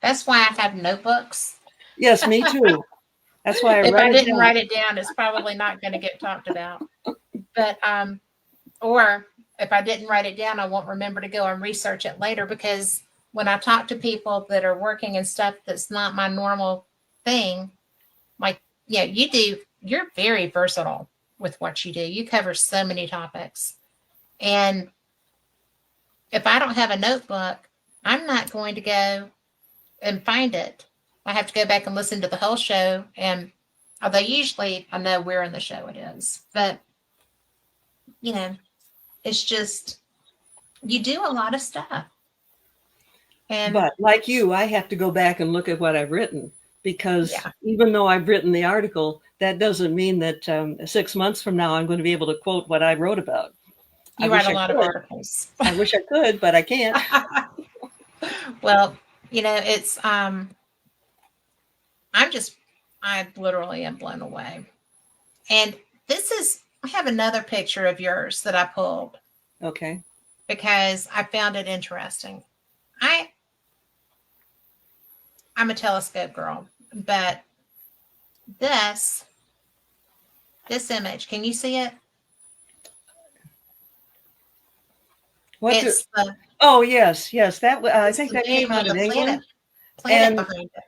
that's why I have notebooks. Yes, me too. That's why If I didn't down. write it down, it's probably not going to get talked about. But or if I didn't write it down, I won't remember to go and research it later, because when I talk to people that are working and stuff that's not my normal thing, like, you're very versatile with what you do. You cover so many topics. And if I don't have a notebook, I'm not going to go and find it. I have to go back and listen to the whole show. And although usually I know where in the show it is, but it's just, you do a lot of stuff. But like you, I have to go back and look at what I've written, because even though I've written the article, that doesn't mean that 6 months from now I'm going to be able to quote what I wrote about. You write a lot of articles. I wish I could, but I can't. Well, it's I literally am blown away. And I have another picture of yours that I pulled. Okay. Because I found it interesting. I'm a telescope girl, but this image, can you see it? Oh yes, that I think that came out of England. Planet behind it.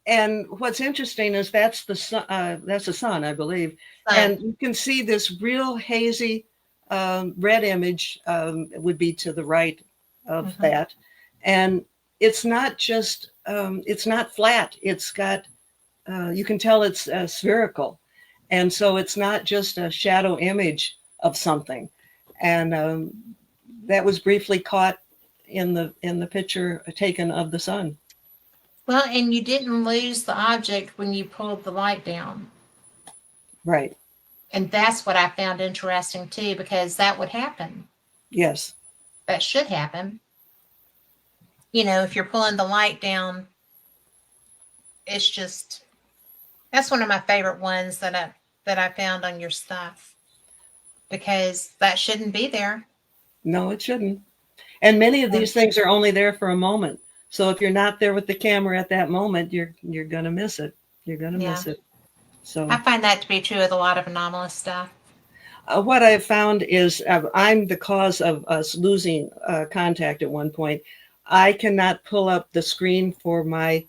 And what's interesting is that's the sun, I believe. Sun. And you can see this real hazy red image would be to the right of that. And it's not just, it's not flat. It's got, you can tell it's spherical. And so it's not just a shadow image of something. And that was briefly caught in the picture taken of the sun. Well, and you didn't lose the object when you pulled the light down. Right. And that's what I found interesting too, because that would happen. Yes. That should happen. You know, if you're pulling the light down, it's just, that's one of my favorite ones that I found on your stuff, because that shouldn't be there. No, it shouldn't. And many of these things are only there for a moment. So if you're not there with the camera at that moment, you're going to miss it. You're going to miss it. So I find that to be true with a lot of anomalous stuff. What I've found is I'm the cause of us losing contact at one point. I cannot pull up the screen for my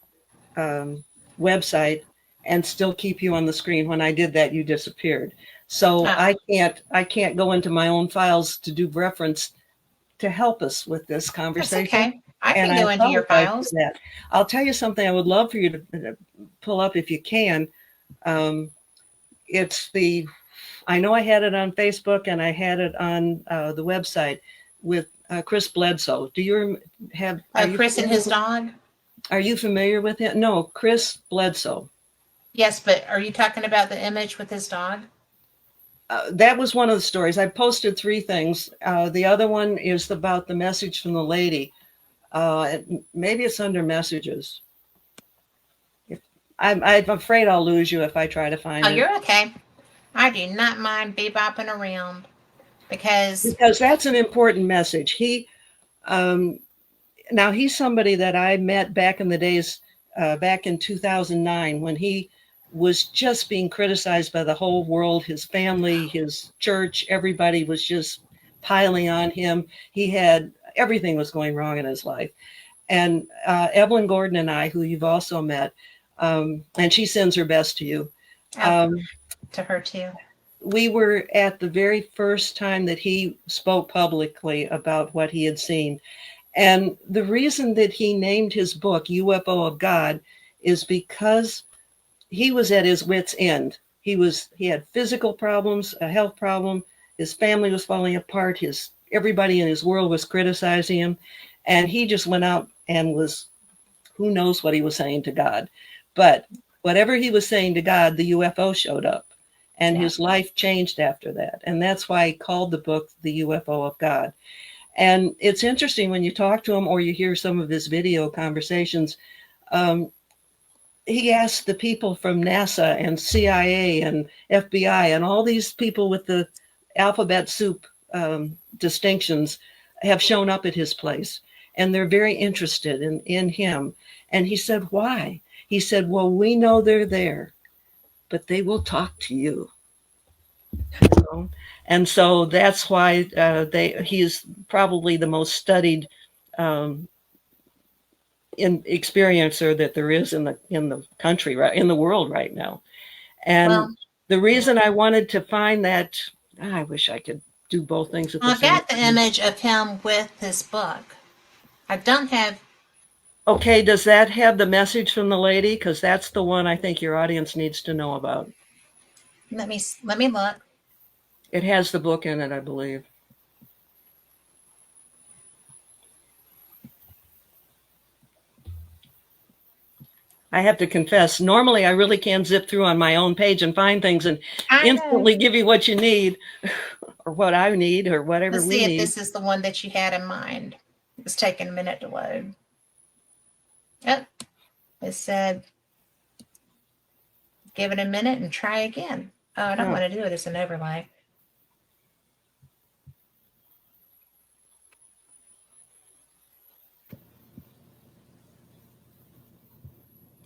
website and still keep you on the screen. When I did that, you disappeared. So I can't go into my own files to do reference to help us with this conversation. That's okay. I can go into your files. That. I'll tell you something I would love for you to pull up if you can. It's the, I know I had it on Facebook and I had it on the website with Chris Bledsoe. Do you have? Chris and his dog? Are you familiar with him? No, Chris Bledsoe. Yes, but are you talking about the image with his dog? That was one of the stories. I posted 3 things. The other one is about the message from the lady. Maybe it's under messages. I'm afraid I'll lose you if I try to find it. Oh, you're okay. I do not mind bebopping around because that's an important message. He, now he's somebody that I met back in the days, back in 2009, when he was just being criticized by the whole world, his family, his church, everybody was just piling on him. He had, everything was going wrong in his life. And Evelyn Gordon and I, who you've also met, and she sends her best to you. To her too. We were at the very first time that he spoke publicly about what he had seen. And the reason that he named his book UFO of God is because he was at his wit's end. He had physical problems, a health problem. His family was falling apart. Everybody in his world was criticizing him. And he just went out and was, who knows what he was saying to God. But whatever he was saying to God, the UFO showed up. And his life changed after that. And that's why he called the book The UFO of God. And it's interesting when you talk to him or you hear some of his video conversations, he asked the people from NASA and CIA and FBI and all these people with the alphabet soup distinctions have shown up at his place. And they're very interested in him. And he said, why? He said, well, we know they're there, but they will talk to you. And so that's why he's probably the most studied experiencer that there is in the country, right, in the world right now. And the reason I wanted to find that, I wish I could do both things at the same time. I've got the image of him with his book. I don't have. Okay, does that have the message from the lady? Because that's the one I think your audience needs to know about. Let me look. It has the book in it, I believe. I have to confess, normally I really can zip through on my own page and find things and instantly give you what you need or what I need or whatever we need. Let's see if this is the one that you had in mind. It was taking a minute to load. Oh, it said, give it a minute and try again. Oh, I don't want to do it as an overlay.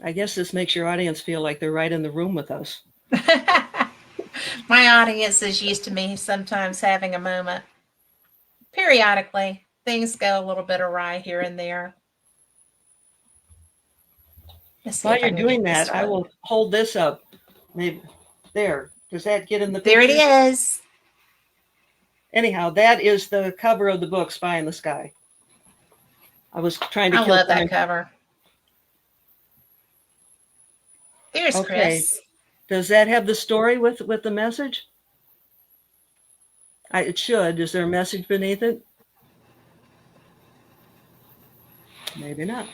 I guess this makes your audience feel like they're right in the room with us. My audience is used to me sometimes having a moment. Periodically, things go a little bit awry here and there. Let's see While if I you're can doing get this that, to I work. will hold this up. Maybe there. Does that get in the There it picture? is. Anyhow, that is the cover of the book, Spy in the Sky. I was trying to I kill love that time. cover. There's Okay. Chris. Does that have the story with the message? It should. Is there a message beneath it? Maybe not.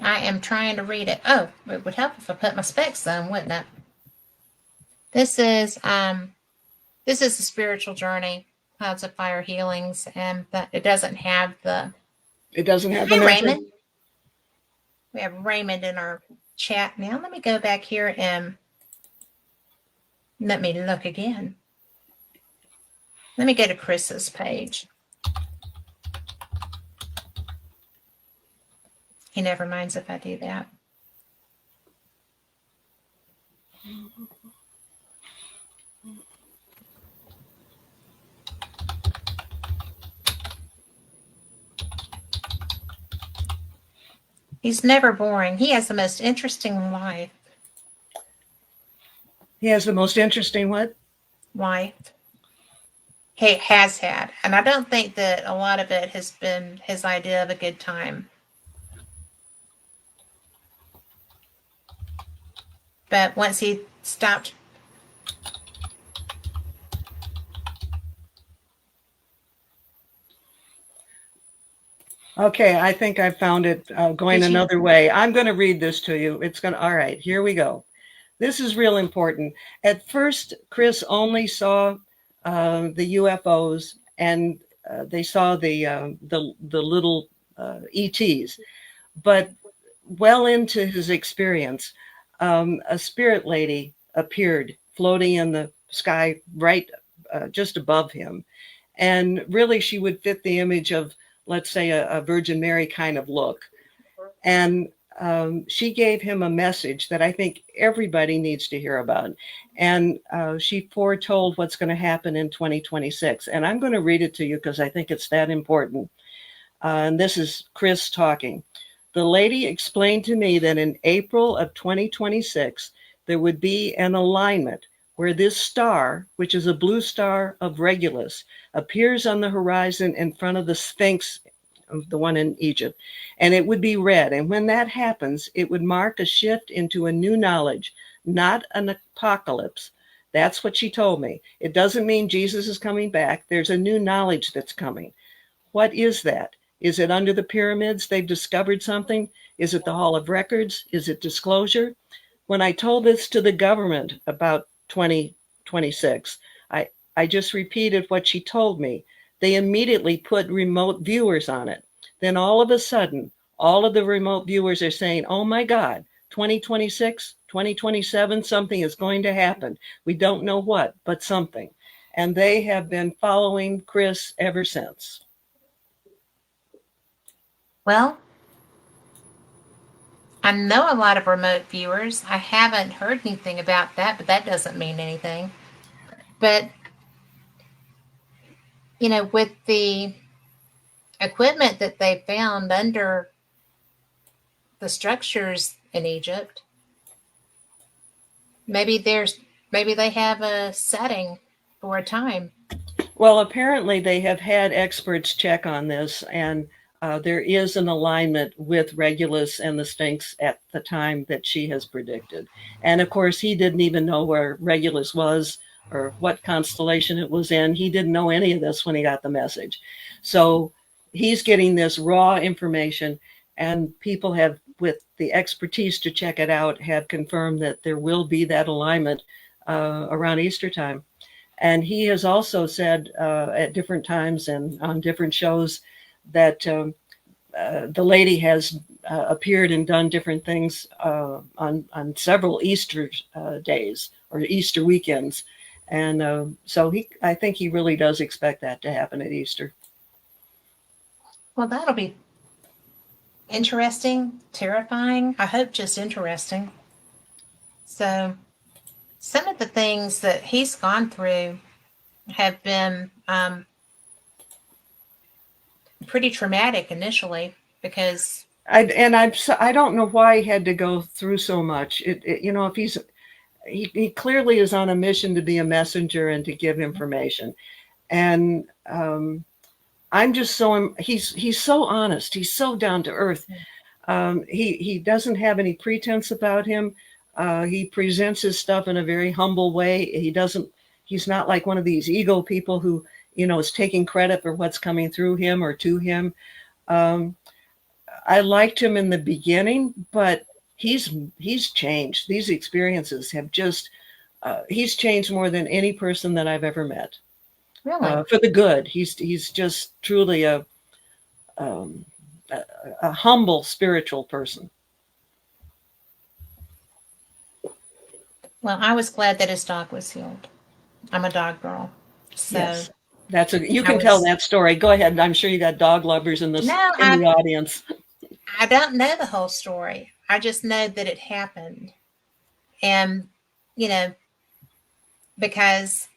I am trying to read it. Oh, it would help if I put my specs on, wouldn't it? This is a spiritual journey, Clouds of Fire Healings, and that it doesn't have the. It doesn't have the Hi, message. Raymond. We have Raymond in our chat now. Let me go back here and let me look again. Let me go to Chris's page. He never minds if I do that. He's never boring. He has the most interesting life. He has the most interesting what? Life. He has had. And I don't think that a lot of it has been his idea of a good time. But once he stopped. Okay, I think I found it going another way. I'm going to read this to you. All right, here we go. This is real important. At first, Chris only saw the UFOs, and they saw the little ETs. But well into his experience, a spirit lady appeared floating in the sky right just above him. And really, she would fit the image of, let's say, a Virgin Mary kind of look. And she gave him a message that I think everybody needs to hear about. And she foretold what's going to happen in 2026. And I'm going to read it to you because I think it's that important. And this is Chris talking. The lady explained to me that in April of 2026, there would be an alignment where this star, which is a blue star of Regulus, appears on the horizon in front of the Sphinx, the one in Egypt, and it would be red. And when that happens, it would mark a shift into a new knowledge, not an apocalypse. That's what she told me. It doesn't mean Jesus is coming back. There's a new knowledge that's coming. What is that? Is it under the pyramids? They've discovered something? Is it the Hall of Records? Is it disclosure? When I told this to the government about 2026, I just repeated what she told me. They immediately put remote viewers on it. Then all of a sudden, all of the remote viewers are saying, oh my God, 2026, 2027, something is going to happen. We don't know what, but something. And they have been following Chris ever since. Well, I know a lot of remote viewers. I haven't heard anything about that, but that doesn't mean anything. But, you know, with the equipment that they found under the structures in Egypt, maybe they have a setting for a time. Well, apparently they have had experts check on this, and there is an alignment with Regulus and the Sphinx at the time that she has predicted. And of course, he didn't even know where Regulus was or what constellation it was in. He didn't know any of this when he got the message. So he's getting this raw information, and people have, with the expertise to check it out, have confirmed that there will be that alignment around Easter time. And he has also said at different times and on different shows that the lady has appeared and done different things on several Easter days or Easter weekends. And so I think he really does expect that to happen at Easter. Well, that'll be interesting, terrifying. I hope just interesting. So some of the things that he's gone through have been pretty traumatic initially because I don't know why he had to go through so much. If he clearly is on a mission to be a messenger and to give information. And I'm just he's so honest. He's so down to earth. He doesn't have any pretense about him. He presents his stuff in a very humble way. He's not like one of these ego people who, is taking credit for what's coming through him or to him. I liked him in the beginning, but he's changed. These experiences have just, he's changed more than any person that I've ever met. Really? For the good. He's just truly a humble spiritual person. Well, I was glad that his dog was healed. I'm a dog girl. So yes. You can tell that story. Go ahead. I'm sure you got dog lovers in the audience. I don't know the whole story. I just know that it happened. And, because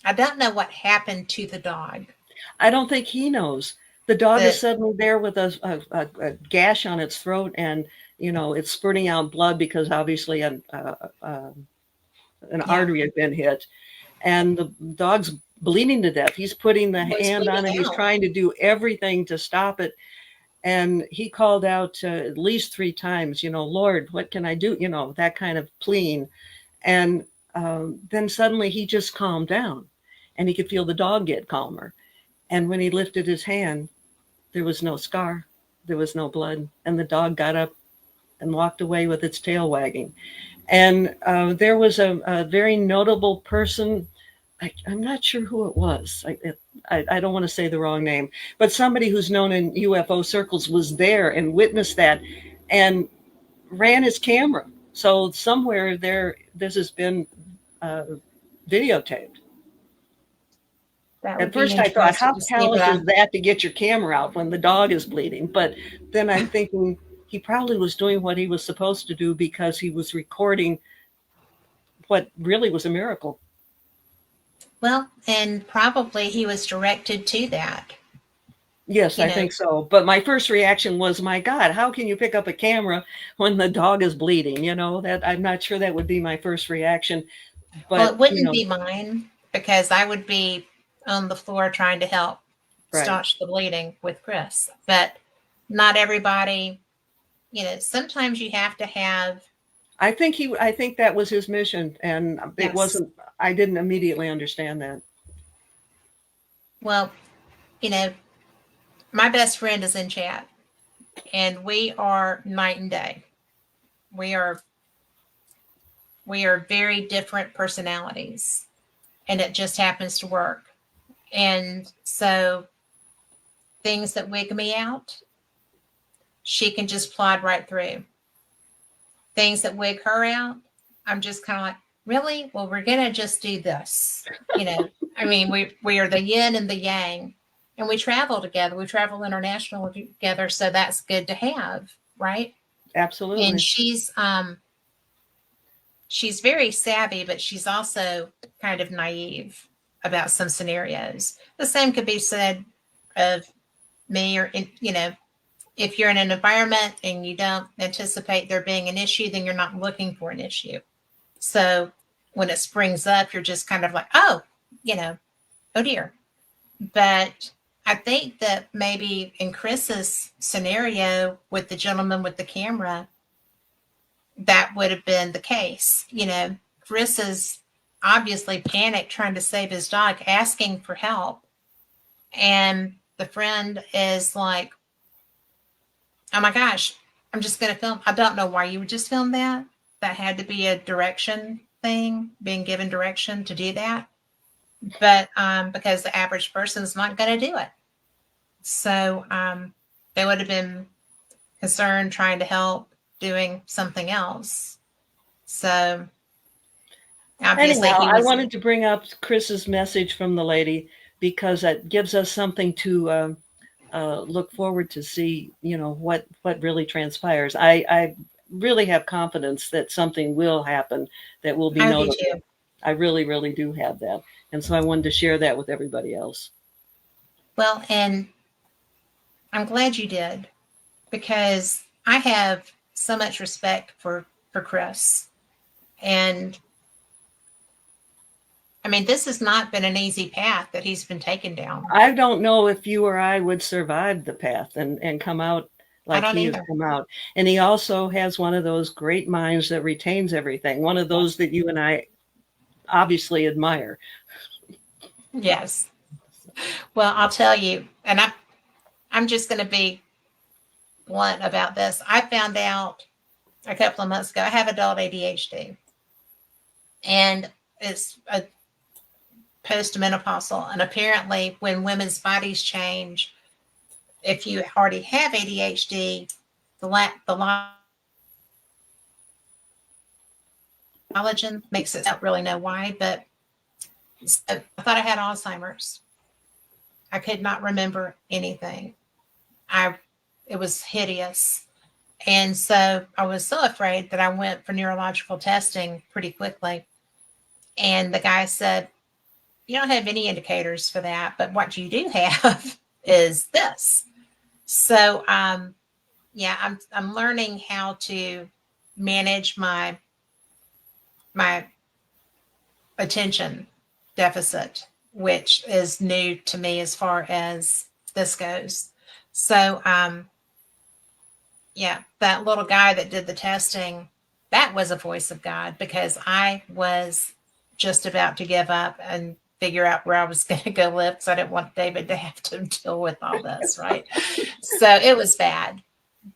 I don't know what happened to the dog. I don't think he knows. The dog is suddenly there with a gash on its throat, and it's spurting out blood because obviously an artery had been hit, and the dog's bleeding to death. He's putting the hand on it. He's trying to do everything to stop it. And he called out at least 3 times, Lord, what can I do? That kind of pleading. And then suddenly he just calmed down, and he could feel the dog get calmer. And when he lifted his hand, there was no scar, there was no blood, and the dog got up and walked away with its tail wagging. And there was a very notable person. I'm not sure who it was. I don't want to say the wrong name, but somebody who's known in UFO circles was there and witnessed that and ran his camera. So somewhere there, this has been videotaped. At first I thought, how hellish is that to get your camera out when the dog is bleeding? But then I'm thinking he probably was doing what he was supposed to do because he was recording what really was a miracle. Well, and probably he was directed to that. Yes, I think so. But my first reaction was, my God, how can you pick up a camera when the dog is bleeding? That I'm not sure that would be my first reaction. But well, it wouldn't be mine, because I would be on the floor trying to help staunch the bleeding with Chris. But not everybody, sometimes you have to have. I think that was his mission, and it wasn't. I didn't immediately understand that. Well, my best friend is in chat, and we are night and day. We are very different personalities, and it just happens to work. And so things that wig me out, she can just plod right through. Things that wig her out, I'm just kind of like, really? Well, we're going to just do this. I mean, we are the yin and the yang, and we travel together. We travel internationally together. So that's good to have. Right. Absolutely. And she's very savvy, but she's also kind of naive about some scenarios. The same could be said of me, or, if you're in an environment and you don't anticipate there being an issue, then you're not looking for an issue. So when it springs up, you're just kind of like, oh dear. But I think that maybe in Chris's scenario with the gentleman with the camera, that would have been the case. Chris is obviously panicked trying to save his dog, asking for help. And the friend is like, oh my gosh, I'm just going to film. I don't know why you would just film that. That had to be a direction thing, being given direction to do that. But because the average person is not going to do it. So they would have been concerned trying to help doing something else. So obviously I wanted to bring up Chris's message from the lady, because it gives us something to look forward to see, what really transpires. I really have confidence that something will happen that will be notable. I really, really do have that. And so I wanted to share that with everybody else. Well, and I'm glad you did, because I have so much respect for Chris. And I mean, this has not been an easy path that he's been taken down. I don't know if you or I would survive the path and come out I like don't he has either. come out. And he also has one of those great minds that retains everything, one of those that you and I obviously admire. Yes. Well, I'll tell you, and I'm just going to be blunt about this. I found out a couple of months ago I have adult ADHD, and it's a postmenopausal. And apparently, when women's bodies change, if you already have ADHD, the collagen makes it. I don't really know why, but so I thought I had Alzheimer's. I could not remember anything. I It was hideous. And so I was so afraid that I went for neurological testing pretty quickly. And the guy said, "You don't have any indicators for that, but what you do have is this." So yeah, I'm learning how to manage my attention deficit, which is new to me as far as this goes. So yeah, that little guy that did the testing, that was a voice of God, because I was just about to give up and figure out where I was going to go live, because I didn't want David to have to deal with all this, right? So it was bad.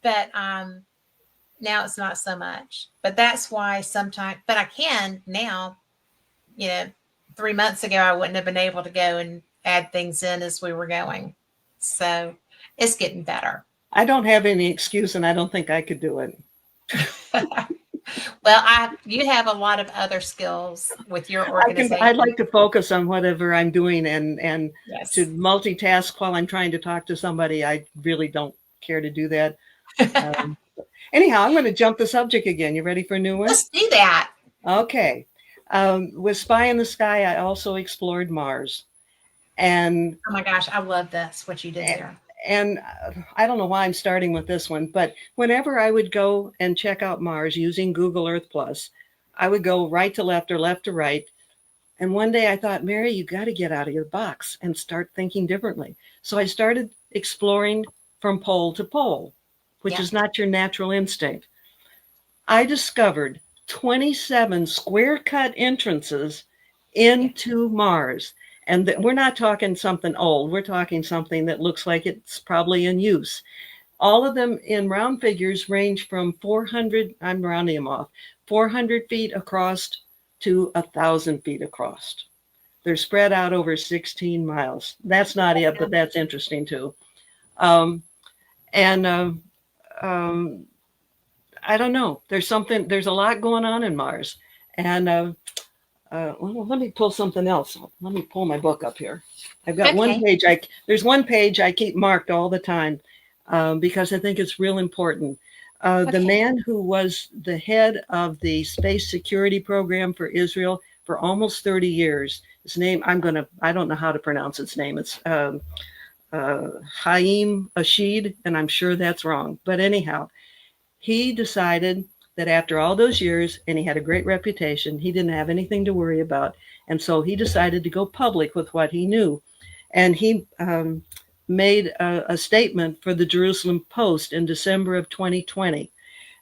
But now it's not so much. But that's why sometimes, but I can now, you know, 3 months ago, I wouldn't have been able to go and add things in as we were going. So it's getting better. I don't have any excuse, and I don't think I could do it. Well, you have a lot of other skills with your organization. I'd like to focus on whatever I'm doing, and Yes. to multitask while I'm trying to talk to somebody. I really don't care to do that. Anyhow, I'm going to jump the subject again. You ready for a new one? Let's do that. Okay. With Spy in the Sky, I also explored Mars. And oh my gosh, I love this, what you did there. And I don't know why I'm starting with this one, but whenever I would go and check out Mars using Google Earth Plus, I would go right to left or left to right. And one day I thought, Mary, you got to get out of your box and start thinking differently. So I started exploring from pole to pole, which is not your natural instinct. I discovered 27 square cut entrances into Mars. And we're not talking something old. We're talking something that looks like it's probably in use. All of them in round figures range from 400, I'm rounding them off, 400 feet across to 1,000 feet across. They're spread out over 16 miles. That's not it, but that's interesting too. I don't know. There's a lot going on in Mars. And well, let me pull something else. Let me pull my book up here. I've got one page. There's one page I keep marked all the time because I think it's real important. The man who was the head of the space security program for Israel for almost 30 years, his name, I don't know how to pronounce his name. It's Haim Ashid, and I'm sure that's wrong. But anyhow, he decided that after all those years, and he had a great reputation, he didn't have anything to worry about. And so he decided to go public with what he knew. And he made a statement for the Jerusalem Post in December of 2020.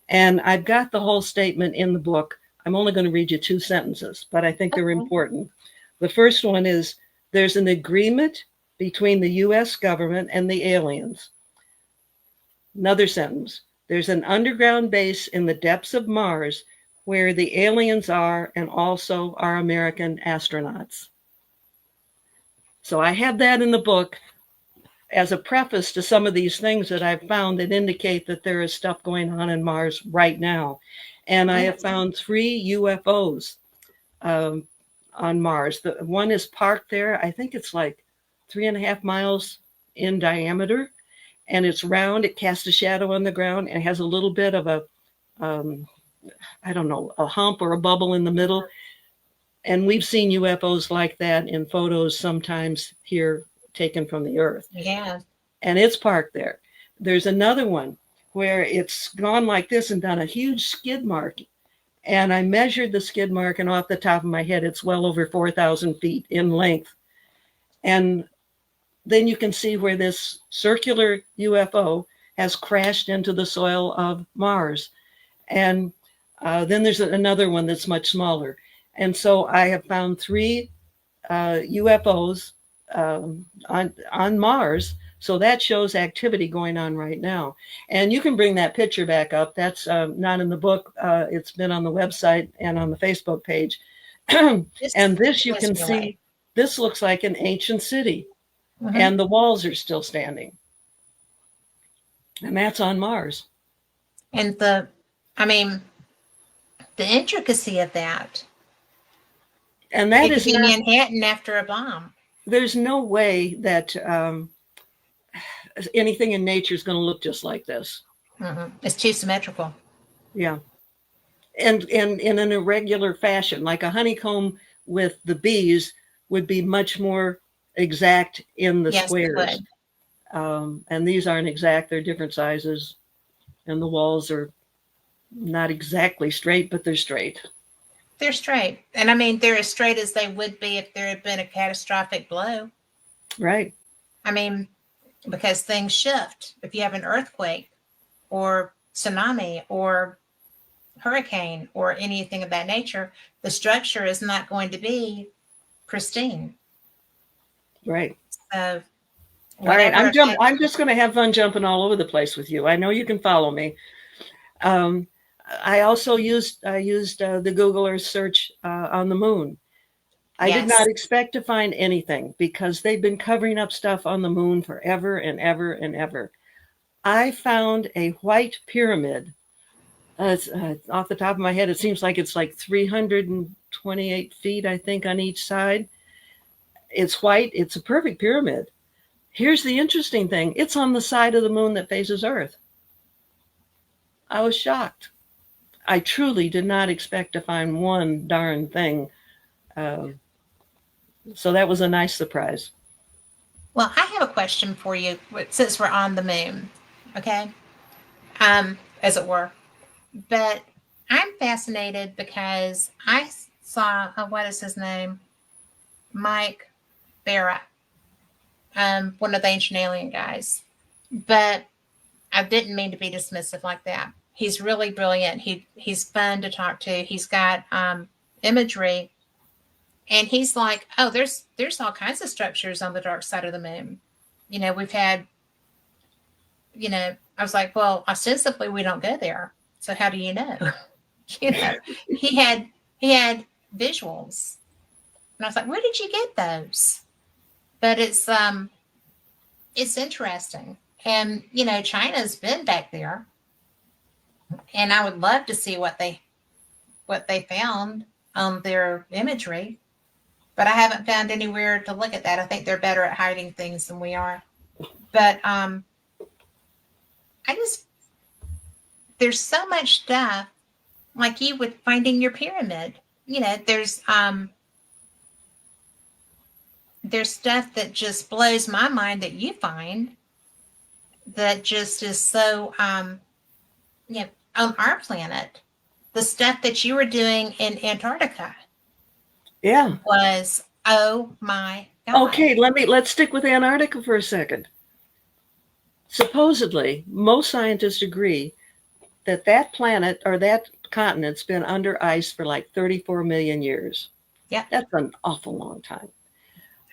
And I've got the whole statement in the book. I'm only going to read you 2 sentences, but I think they're important. The first one is, there's an agreement between the U.S. government and the aliens. Another sentence. There's an underground base in the depths of Mars where the aliens are, and also our American astronauts. So I have that in the book as a preface to some of these things that I've found that indicate that there is stuff going on in Mars right now. And I have found 3 UFOs on Mars. The one is parked there. I think it's like 3.5 miles in diameter. And it's round, it casts a shadow on the ground, and it has a little bit of a, a hump or a bubble in the middle. And we've seen UFOs like that in photos sometimes here taken from the Earth. Yeah. And it's parked there. there's another one where it's gone like this and done a huge skid mark. And I measured the skid mark, and off the top of my head, it's well over 4,000 feet in length. And then you can see where this circular UFO has crashed into the soil of Mars. And then there's another one that's much smaller. And so I have found 3 UFOs on Mars. So that shows activity going on right now. And you can bring that picture back up. That's not in the book. It's been on the website and on the Facebook page. And this you can see, this looks like an ancient city. Mm-hmm. And the walls are still standing. And that's on Mars. And the intricacy of that. And that is in Manhattan after a bomb. There's no way that anything in nature is going to look just like this. Mm-hmm. It's too symmetrical. Yeah. And in an irregular fashion, like a honeycomb with the bees would be much more exact in the squares. And these aren't exact. They're different sizes. And the walls are not exactly straight, but they're straight. They're straight. And they're as straight as they would be if there had been a catastrophic blow. Right. Because things shift. If you have an earthquake or tsunami or hurricane or anything of that nature, the structure is not going to be pristine. Right. So, all right. I'm just going to have fun jumping all over the place with you. I know you can follow me. I also used the Google Earth search on the moon. I did not expect to find anything because they've been covering up stuff on the moon forever and ever and ever. I found a white pyramid. Off the top of my head, it seems like it's like 328 feet, I think, on each side. It's white. It's a perfect pyramid. Here's the interesting thing. It's on the side of the moon that faces Earth. I was shocked. I truly did not expect to find one darn thing. So that was a nice surprise. Well, I have a question for you since we're on the moon, okay? As it were. But I'm fascinated because I saw, what is his name? Mike Barra, one of the Ancient Alien guys. But I didn't mean to be dismissive like that. He's really brilliant. He's fun to talk to. He's got imagery. And he's like, oh, there's all kinds of structures on the dark side of the moon. We've had, I was like, well, ostensibly we don't go there. So how do you know? He had visuals. And I was like, where did you get those? But it's interesting. And, China's been back there. And I would love to see what they found on their imagery. But I haven't found anywhere to look at that. I think they're better at hiding things than we are. But there's so much stuff like you would find in your pyramid. There's stuff that just blows my mind that you find that just is so, on our planet. The stuff that you were doing in Antarctica. Yeah. Was, oh my God. Okay, let's stick with Antarctica for a second. Supposedly, most scientists agree that planet or that continent's been under ice for like 34 million years. Yeah. That's an awful long time.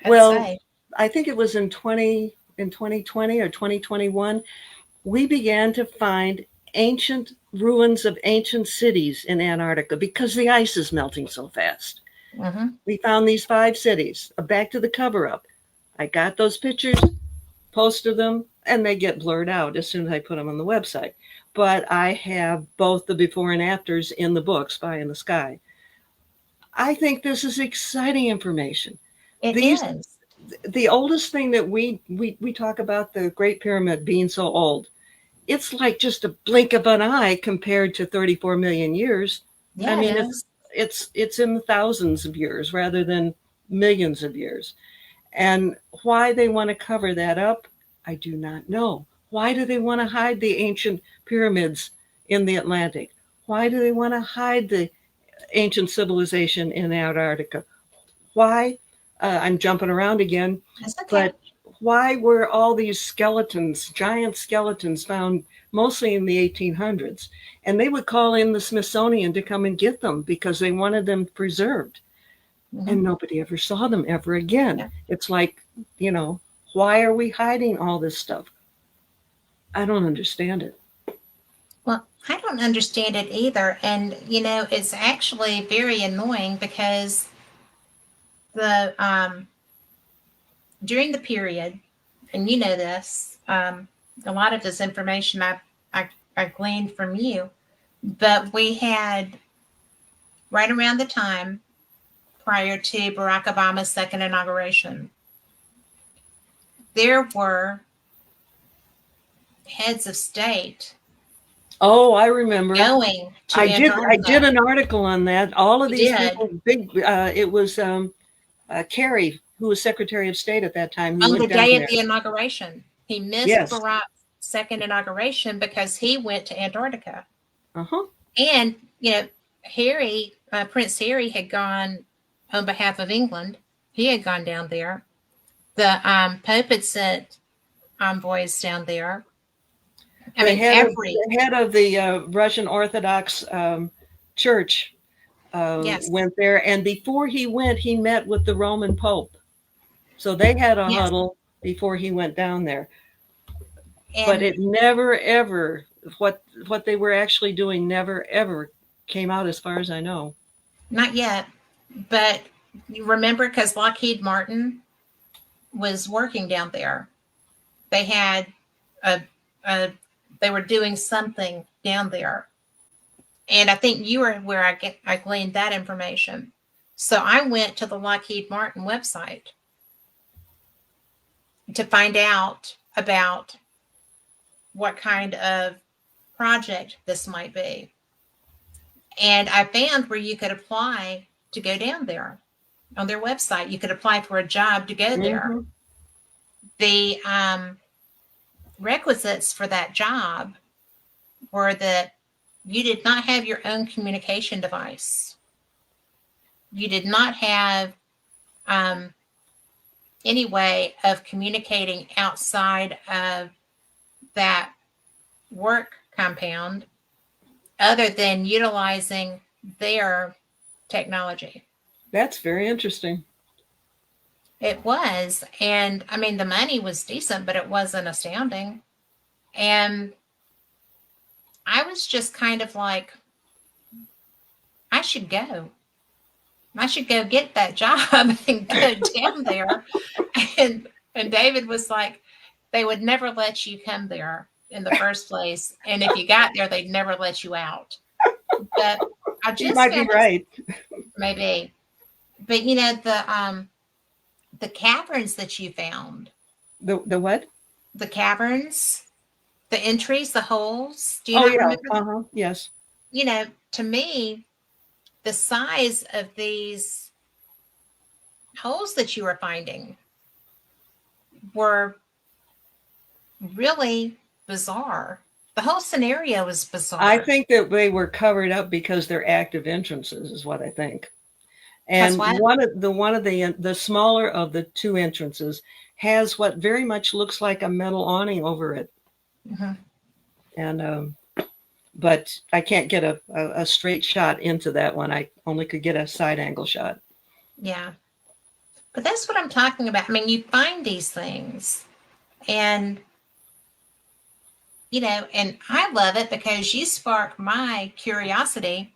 Say. I think it was in 2020 or 2021, we began to find ancient ruins of ancient cities in Antarctica because the ice is melting so fast. Mm-hmm. We found these 5 cities. Back to the cover-up. I got those pictures, posted them, and they get blurred out as soon as I put them on the website. But I have both the before and afters in the book, Spy in the Sky. I think this is exciting information. It is. The oldest thing that we talk about, the Great Pyramid being so old, it's like just a blink of an eye compared to 34 million years. Yeah, it's in the thousands of years rather than millions of years. And why they want to cover that up, I do not know. Why do they want to hide the ancient pyramids in the Atlantic? Why do they want to hide the ancient civilization in Antarctica? Why? I'm jumping around again, That's okay. but why were all these skeletons, giant skeletons, found mostly in the 1800s? And they would call in the Smithsonian to come and get them because they wanted them preserved. Mhm. And nobody ever saw them ever again. Yeah. It's like, why are we hiding all this stuff? I don't understand it. Well, I don't understand it either. And, it's actually very annoying because the during the period, and you know this, a lot of this information I gleaned from you, but we had right around the time prior to Barack Obama's second inauguration, there were heads of state Oh, I remember. going to I Antarctica. did an article on that. All of You these did. people, big. It was Kerry, who was Secretary of State at that time, who On the went down day of there. the inauguration. He missed Yes. Barack's second inauguration because he went to Antarctica. Uh-huh. And, Harry, Prince Harry had gone on behalf of England. He had gone down there. The Pope had sent envoys down there. The head of the Russian Orthodox Church Yes. went there, and before he went, he met with the Roman Pope. So they had a Yes. huddle before he went down there. And but it never ever what they were actually doing never ever came out, as far as I know. not yet, but you remember, because Lockheed Martin was working down there. They had they were doing something down there. And I think you were where I gleaned that information. So I went to the Lockheed Martin website to find out about what kind of project this might be. And I found where you could apply to go down there on their website. You could apply for a job to go there. Mm-hmm. The requisites for that job were that you did not have your own communication device. You did not have any way of communicating outside of that work compound other than utilizing their technology. That's very interesting. It was. And I mean, the money was decent, but it wasn't astounding. And I was just kind of like, I should go. I should go get that job and go down there. And David was like, they would never let you come there in the first place. And if you got there, they'd never let you out. But I just You might be right. Maybe. But the caverns that you found. The what? The caverns, the entries, the holes. Do you Oh, not yeah. remember that? Uh-huh. Yes. To me, the size of these holes that you were finding were really bizarre. The whole scenario was bizarre. I think that they were covered up because they're active entrances, is what I think. And one of the smaller of the two entrances has what very much looks like a metal awning over it. Mm-hmm. And but I can't get a straight shot into that one. I only could get a side angle shot. Yeah. But that's what I'm talking about. I mean, you find these things and and I love it because you spark my curiosity,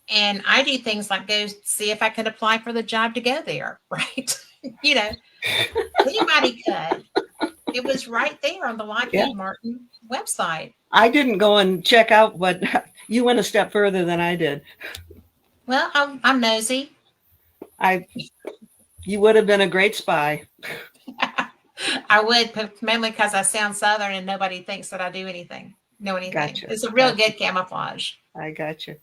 and I do things like go see if I could apply for the job to go there, right? Anybody could. It was right there on the Lockheed Martin website. I didn't go and check out what you went a step further than I did. Well, I'm nosy. You would have been a great spy. I would, mainly because I sound Southern and nobody thinks that I know anything. Gotcha. It's a real good camouflage. I got you.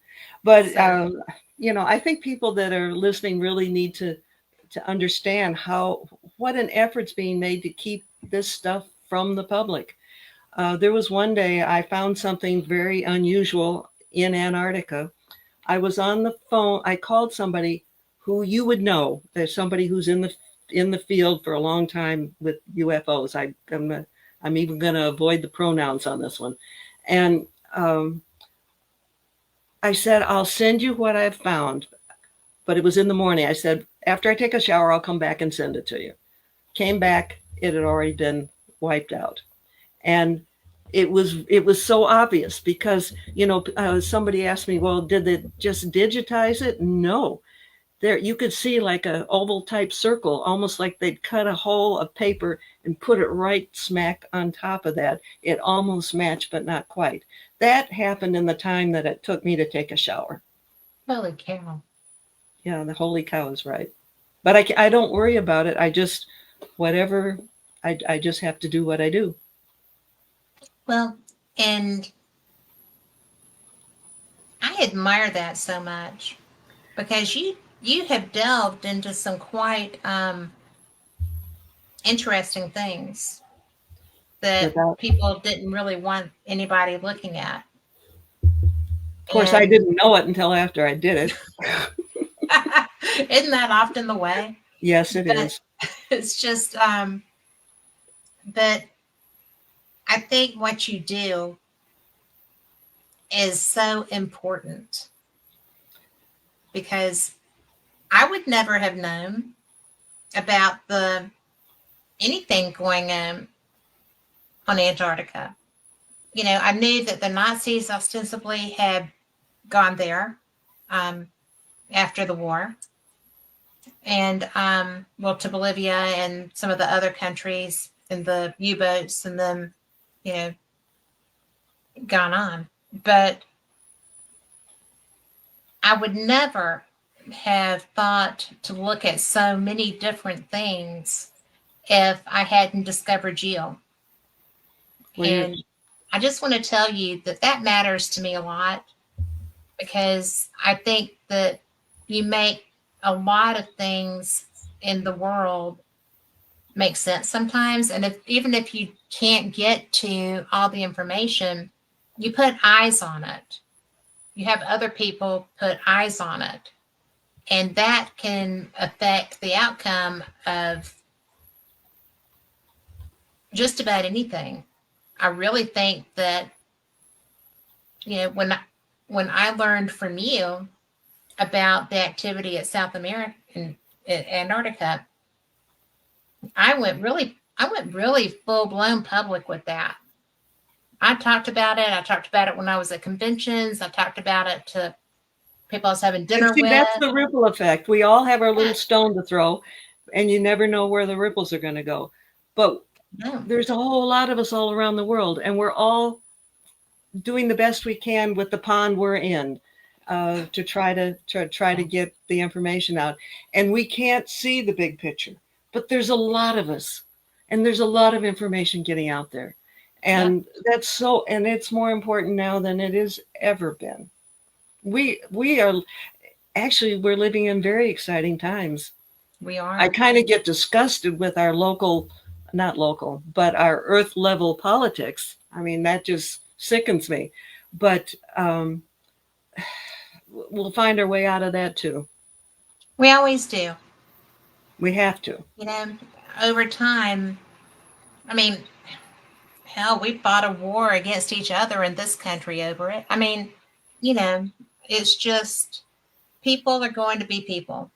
But, I think people that are listening really need to understand what an effort's being made to keep this stuff from the public. There was one day I found something very unusual in Antarctica. I was on the phone. I called somebody who you would know. There's somebody who's in the field for a long time with UFOs. I'm even going to avoid the pronouns on this one. And I said, I'll send you what I've found. But it was in the morning. I said, after I take a shower, I'll come back and send it to you. Came back, it had already been wiped out. And it was so obvious because somebody asked me, well, did they just digitize it? No, there you could see like a oval type circle, almost like they'd cut a hole of paper and put it right smack on top of that. It almost matched, but not quite. That happened in the time that it took me to take a shower. Holy cow. Yeah, the holy cow is right. But I don't worry about it. I just, whatever, I just have to do what I do. Well, and I admire that so much because you have delved into some quite interesting things that Without, people didn't really want anybody looking at. of course, I And didn't know it until after I did it. isn't that often the way? Yes, it But is. it's just but I think what you do is so important because I would never have known about the anything going on Antarctica. You know, I knew that the Nazis ostensibly had gone there um, after the war, and well, to Bolivia and some of the other countries in the U-boats, and then you know gone on. But I would never have thought to look at so many different things if I hadn't discovered you. Well, And I just want to tell you that that matters to me a lot because I think that you make a lot of things in the world make sense sometimes. And even if you can't get to all the information, you put eyes on it. You have other people put eyes on it. And that can affect the outcome of just about anything. I really think that, when I learned from you about the activity at South America and Antarctica, I went really full blown public with that. I talked about it. I talked about it when I was at conventions. I talked about it to people I was having and dinner see, with. that's the ripple effect. We all have our little Yeah. stone to throw, and you never know where the ripples are going to go. But No. there's a whole lot of us all around the world, and we're all doing the best we can with the pond we're in to try to get the information out. And we can't see the big picture, but there's a lot of us, and there's a lot of information getting out there, Yep. and and it's more important now than it has ever been. We are actually we're living in very exciting times. We I are. kind of get disgusted with our not local, but our earth level politics. I mean, that just sickens me. But we'll find our way out of that too. We always do. We have to. You know, over time, I mean, hell, we fought a war against each other in this country over it. I mean, you know, it's just people are going to be people.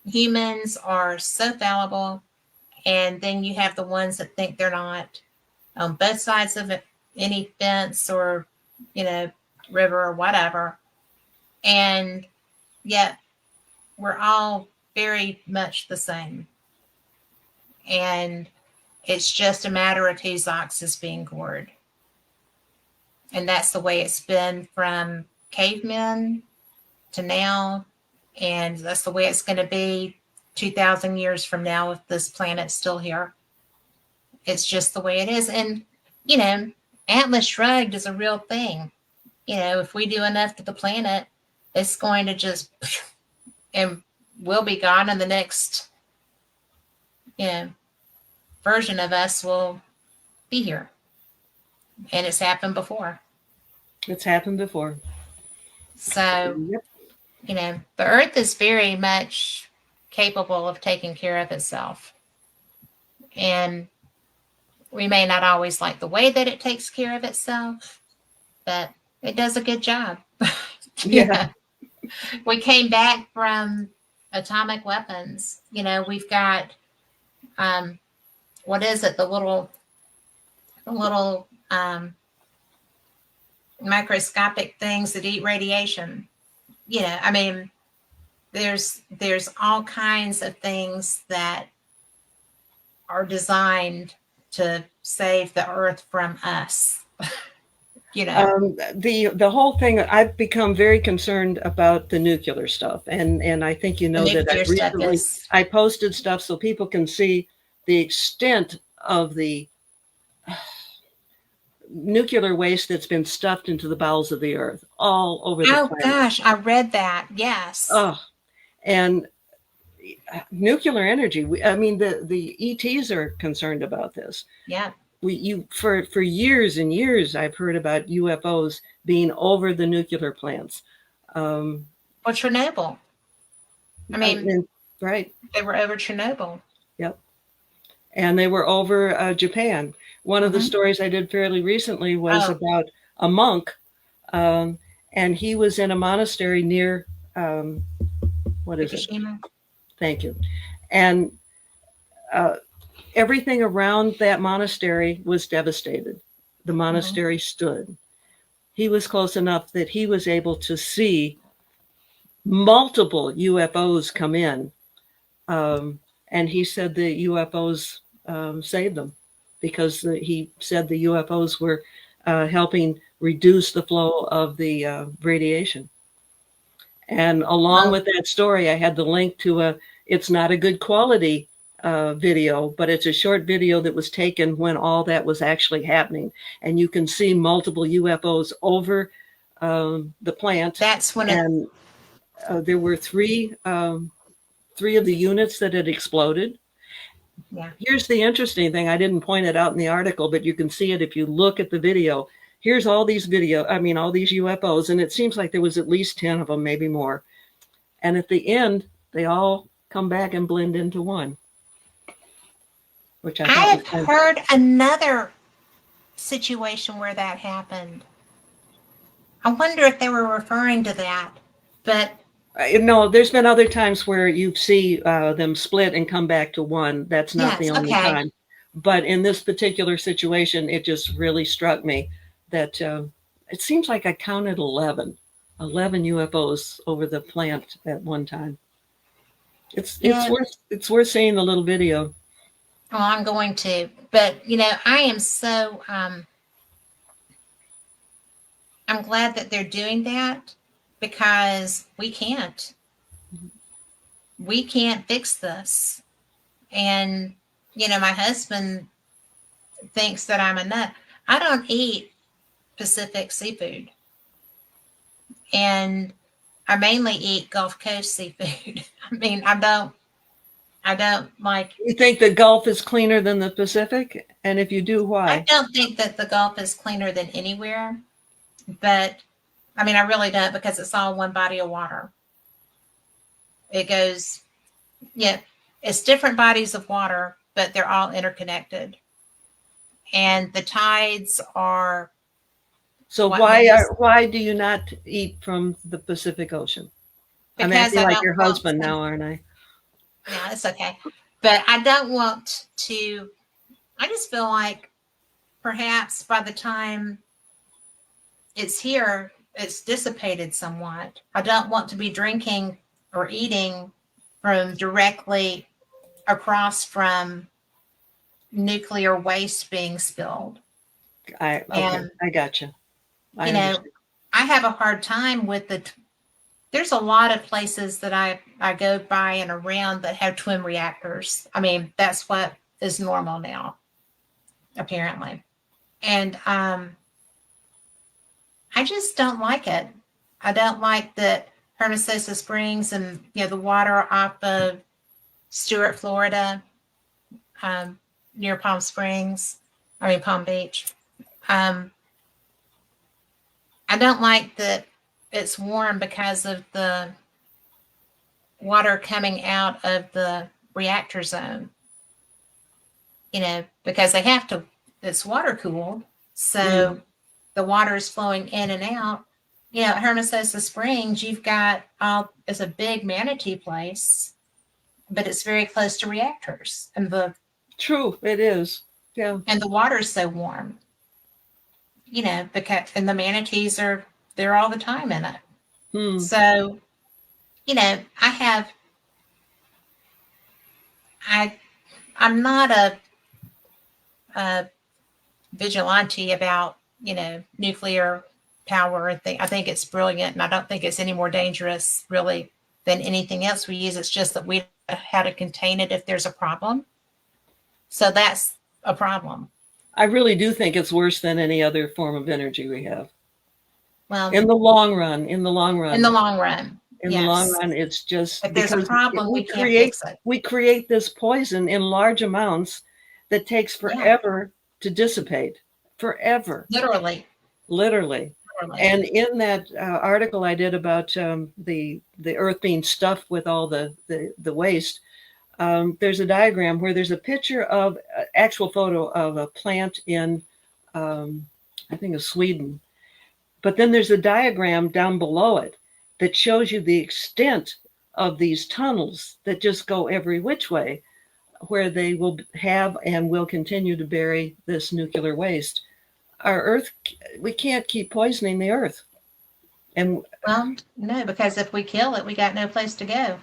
Humans are so fallible, and then you have the ones that think they're not on both sides of any fence or, you know, river or whatever. And yet we're all very much the same. And it's just a matter of whose ox is being gored. And that's the way it's been from cavemen to now. And that's the way it's going to be 2,000 years from now if this planet's still here. It's just the way it is. And, you know, Atlas Shrugged is a real thing. You know, if we do enough to the planet, it's going to just, and we'll be gone, and the next, you know, version of us will be here. and it's happened before. It's happened before. So, Yep. The earth is very much capable of taking care of itself. And we may not always like the way that it takes care of itself, but it does a good job. Yeah. We came back from atomic weapons. We've got what is it? The little microscopic things that eat radiation. I mean, there's all kinds of things that are designed to save the earth from us. The whole thing, I've become very concerned about the nuclear stuff, and I think The that nuclear stuff is, I posted stuff so people can see the extent of the nuclear waste that's been stuffed into the bowels of the earth all over the oh planet. gosh, I read that. Yes. Oh, and nuclear energy. I mean, the ETs are concerned about this. Yeah. For years and years, I've heard about UFOs being over the nuclear plants. Well, Chernobyl. I mean, right. They were over Chernobyl. Yep. And they were over Japan. One of the stories I did fairly recently was about a monk, and he was in a monastery near, what is Fukushima. it? Thank you. And everything around that monastery was devastated. The monastery stood. He was close enough that he was able to see multiple UFOs come in. And he said the UFOs saved them because he said the UFOs were helping reduce the flow of the radiation. And along with that story, I had the link to it's not a good quality video, but it's a short video that was taken when all that was actually happening. And you can see multiple UFOs over the plant. That's when and there were three of the units that had exploded. Yeah. Here's the interesting thing. I didn't point it out in the article, but you can see it if you look at the video. Here's all these all these UFOs, and it seems like there was at least 10 of them, maybe more. And at the end, they all come back and blend into one. Which I have heard another situation where that happened. I wonder if they were referring to that, but no, there's been other times where you see them split and come back to one. That's not the only time. But in this particular situation, it just really struck me that it seems like I counted 11 UFOs over the plant at one time. It's worth seeing the little video. Well, I'm going to, but I am so I'm glad that they're doing that, because we can't fix this. And my husband thinks that I'm a nut. I don't eat Pacific seafood, and I mainly eat Gulf Coast seafood. I mean, I don't like. You think the Gulf is cleaner than the Pacific? And if you do, why? I don't think that the Gulf is cleaner than anywhere, but I mean, I really don't, because it's all one body of water. It goes, it's different bodies of water, but they're all interconnected. And the tides are. So why do you not eat from the Pacific Ocean? I'm acting like your husband now, aren't I? Yeah, it's okay. But I don't want to. I just feel like perhaps by the time it's here, it's dissipated somewhat. I don't want to be drinking or eating from directly across from nuclear waste being spilled. I got you. I have a hard time with there's a lot of places that I go by and around that have twin reactors. I mean, that's what is normal now, apparently. And I just don't like it. I don't like that Hermosa Springs and the water off of Stuart, Florida, near Palm Beach. Um, I don't like that it's warm because of the water coming out of the reactor zone, because they have to, it's water cooled. So the water is flowing in and out. At Hermosa Springs, you've got it's a big manatee place, but it's very close to reactors, and True, it is. Yeah. the water is so warm. Because and the manatees are there all the time in it. So, I'm not a vigilante about, nuclear power and thing. I think it's brilliant, and I don't think it's any more dangerous really than anything else we use. It's just that we don't know how to contain it if there's a problem. So that's a problem. I really do think it's worse than any other form of energy we have. Well, in the long run, it's just if there's a problem, we can't fix it. We create this poison in large amounts that takes forever to dissipate. Forever. Literally. And in that article I did about the earth being stuffed with all the waste, there's a diagram where there's a picture of actual photo of a plant in, I think of Sweden. But then there's a diagram down below it that shows you the extent of these tunnels that just go every which way, where they will have and will continue to bury this nuclear waste. Our earth, we can't keep poisoning the earth. And no, because if we kill it, we got no place to go.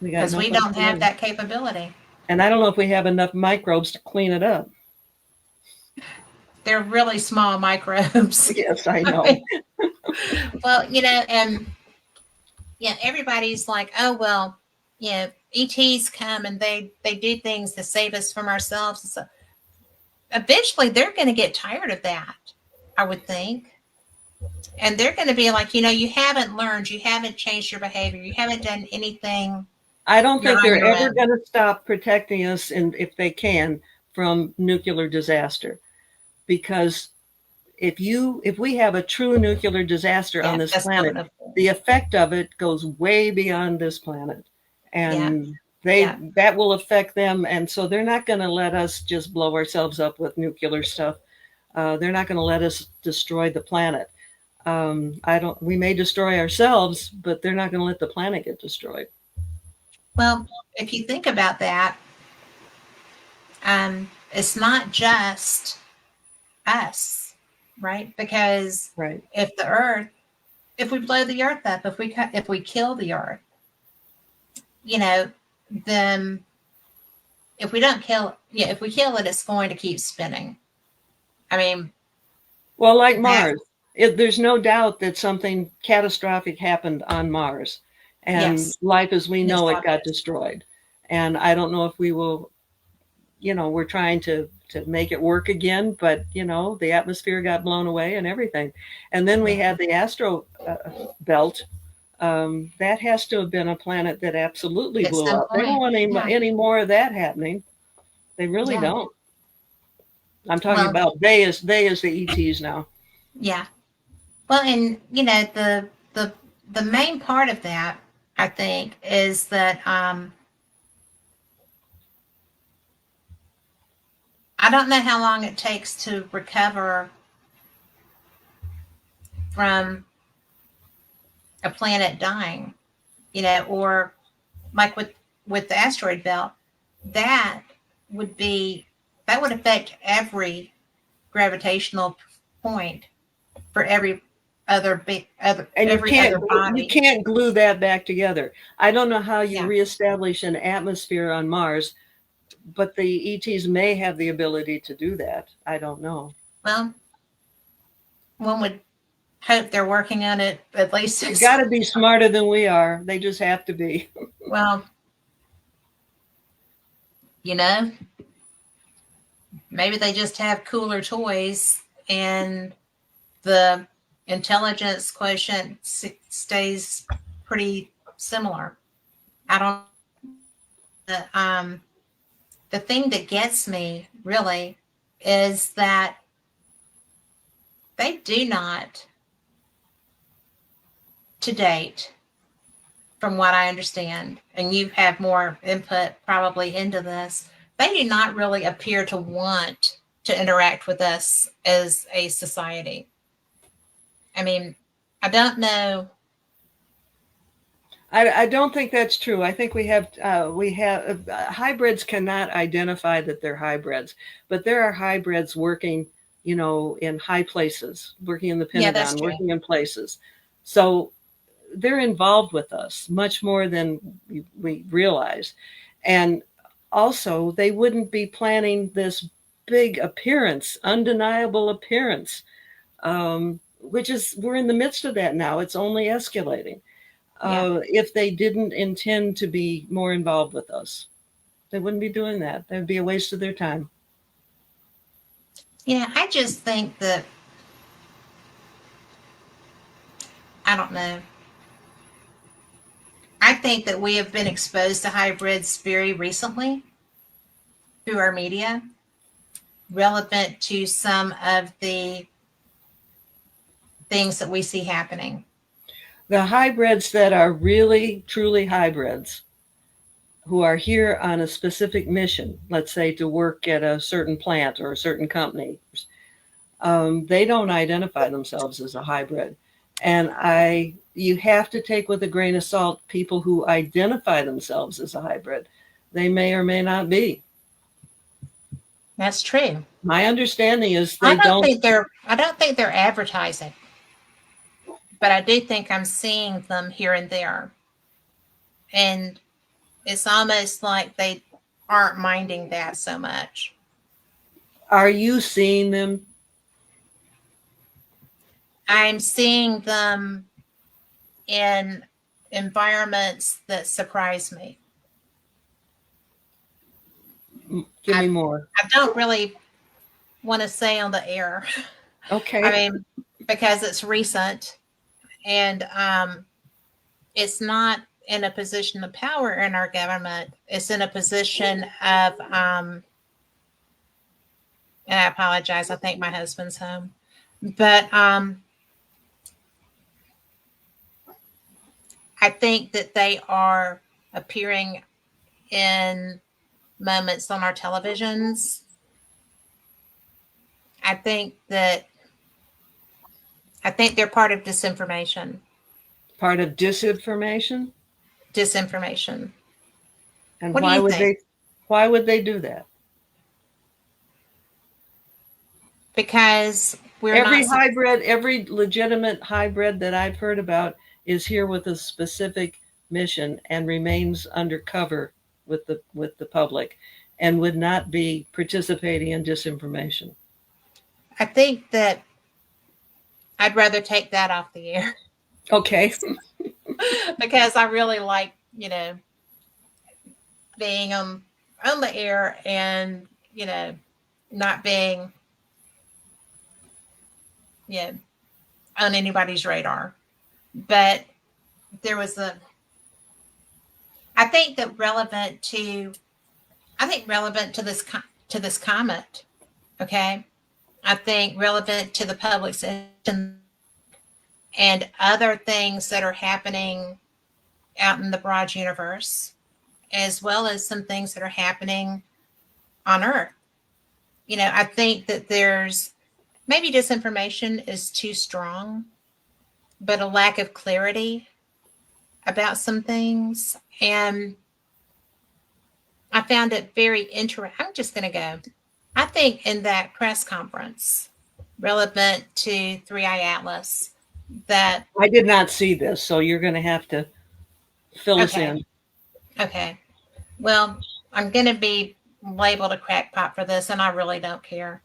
Because we don't have that capability. And I don't know if we have enough microbes to clean it up. They're really small microbes. Yes, I know. Well, and everybody's like, oh, well, ETs come and they do things to save us from ourselves. So eventually they're going to get tired of that, I would think. And they're going to be like, you haven't learned, you haven't changed your behavior, you haven't done anything. I don't think they're ever going to stop protecting us, and if they can, from nuclear disaster. Because if we have a true nuclear disaster on this planet, the effect of it goes way beyond this planet. And that will affect them. And so they're not going to let us just blow ourselves up with nuclear stuff. They're not going to let us destroy the planet. We may destroy ourselves, but they're not going to let the planet get destroyed. Well, if you think about that, it's not just us, right? Because if we blow the earth up, if we kill the earth, then if we don't kill, if we kill it, it's going to keep spinning. I mean, well, like Mars, there's no doubt that something catastrophic happened on Mars, and life as we know it got destroyed. And I don't know if we will, we're trying to make it work again, but the atmosphere got blown away and everything. And then we had the astro belt. That has to have been a planet that absolutely blew up. They don't want any more of that happening. They really don't. I'm talking about they as the ETs now. Yeah. Well, and the main part of that, I think, is that I don't know how long it takes to recover from a planet dying, or like with the asteroid belt, that would affect every gravitational point for every other body. You can't glue that back together. I don't know how you reestablish an atmosphere on Mars, but the ETs may have the ability to do that. I don't know. Well, one would hope they're working on it at least. They've got to be smarter than we are. They just have to be. Well, maybe they just have cooler toys and the intelligence quotient stays pretty similar. I don't. The thing that gets me really is that they do not, to date, from what I understand, and you have more input probably into this, they do not really appear to want to interact with us as a society. I mean, I don't know. I don't think that's true. I think hybrids cannot identify that they're hybrids, but there are hybrids working, in high places, working in the Yeah, that's Pentagon, true. working in places. So they're involved with us much more than we realize. And also, they wouldn't be planning this big appearance, undeniable appearance, which is, we're in the midst of that now. It's only escalating. Yeah. If they didn't intend to be more involved with us, they wouldn't be doing that. That would be a waste of their time. I just think that, I don't know. I think that we have been exposed to hybrids very recently through our media, relevant to some of the things that we see happening. The hybrids that are really, truly hybrids, who are here on a specific mission, let's say to work at a certain plant or a certain company, they don't identify themselves as a hybrid. And you have to take with a grain of salt people who identify themselves as a hybrid. They may or may not be. That's true. My understanding is I they don't don't. think they're I don't think they're advertising, but I do think I'm seeing them here and there. And it's almost like they aren't minding that so much. Are you seeing them? I'm seeing them in environments that surprise me. Give me I, more. I don't really want to say on the air. I Okay. mean, because it's recent and it's not in a position of power in our government. It's in a position of, and I apologize, I think my husband's home. But I think that they are appearing in moments on our televisions. I think that I think they're part of disinformation. Part of disinformation. Disinformation. And What do you think? why would they do that? Because we're not. Every legitimate hybrid that I've heard about is here with a specific mission and remains undercover with the public and would not be participating in disinformation. I think that I'd rather take that off the air Okay. because I really like, being on the air and, not being, on anybody's radar. But there was I think that relevant to this comment. Okay. I think relevant to the public's attention and other things that are happening out in the broad universe, as well as some things that are happening on Earth. I think that there's maybe disinformation is too strong, but a lack of clarity about some things. And I found it very interesting. I'm just going to go. I think in that press conference relevant to Three Eye Atlas, that I did not see this, so you're going to have to fill us okay, in. okay. Well, I'm going to be labeled a crackpot for this, and I really don't care.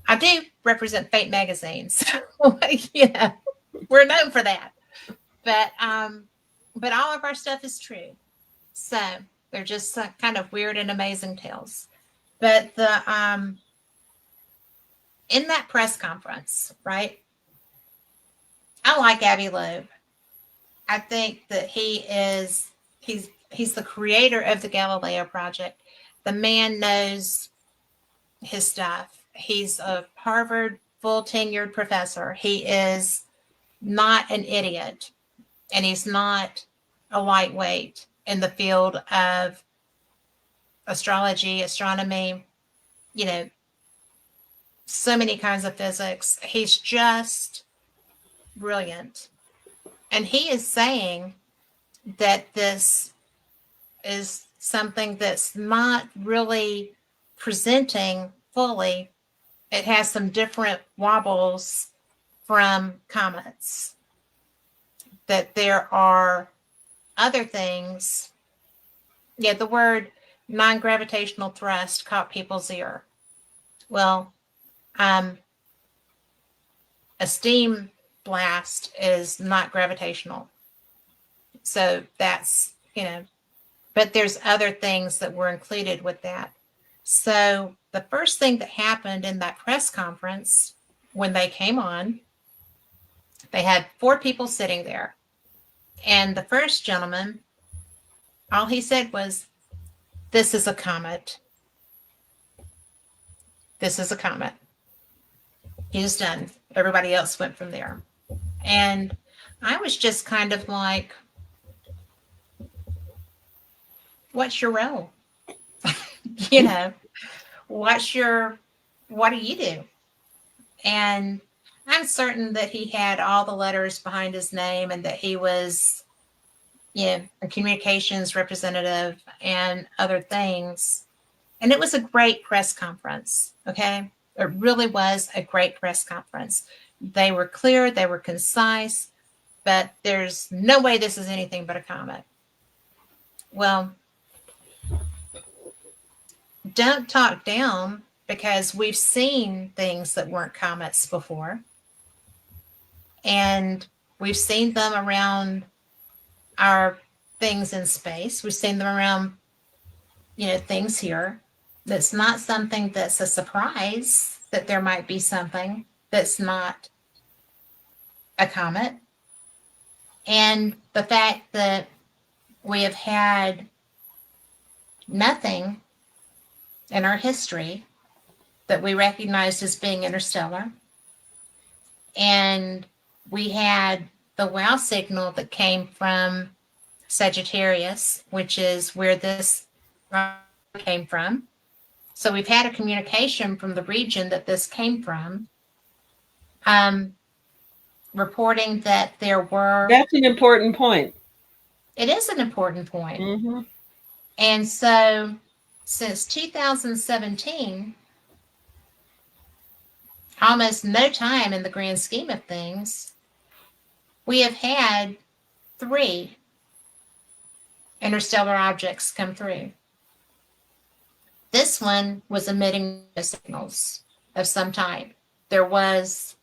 I do represent Fate magazine, so we're known for that. But all of our stuff is true. So they're just kind of weird and amazing tales. But in that press conference, right? I like Avi Loeb. I think that he's the creator of the Galileo Project. The man knows his stuff. He's a Harvard full tenured professor. He is not an idiot, and he's not a lightweight in the field of astrology, astronomy, you know, so many kinds of physics. He's just brilliant. And he is saying that this is something that's not really presenting fully. It has some different wobbles from comets, that there are other things. Yeah, the word non-gravitational thrust caught people's ear. Well, a steam blast is not gravitational. So that's, you know, but there's other things that were included with that. So the first thing that happened in that press conference when they came on, they had 4 people sitting there. And the first gentleman, all he said was, "This is a comet. This is a comet." He was done. Everybody else went from there. And I was just kind of like, what's your role? You know, what do you do? And I'm certain that he had all the letters behind his name and that he was, you know, a communications representative and other things. And it was a great press conference. Okay. It really was a great press conference. They were clear, they were concise, but there's no way this is anything but a comet. Well, don't talk down, because we've seen things that weren't comets before. And we've seen them around our things in space. We've seen them around, you know, things here. That's not something that's a surprise, that there might be something that's not a comet. And the fact that we have had nothing in our history that we recognized as being interstellar. And we had the wow signal that came from Sagittarius, which is where this came from. So we've had a communication from the region that this came from, reporting that there were... That's an important point. It is an important point. Mm-hmm. And so since 2017, almost no time in the grand scheme of things, we have had 3 interstellar objects come through. This one was emitting signals of some type. There was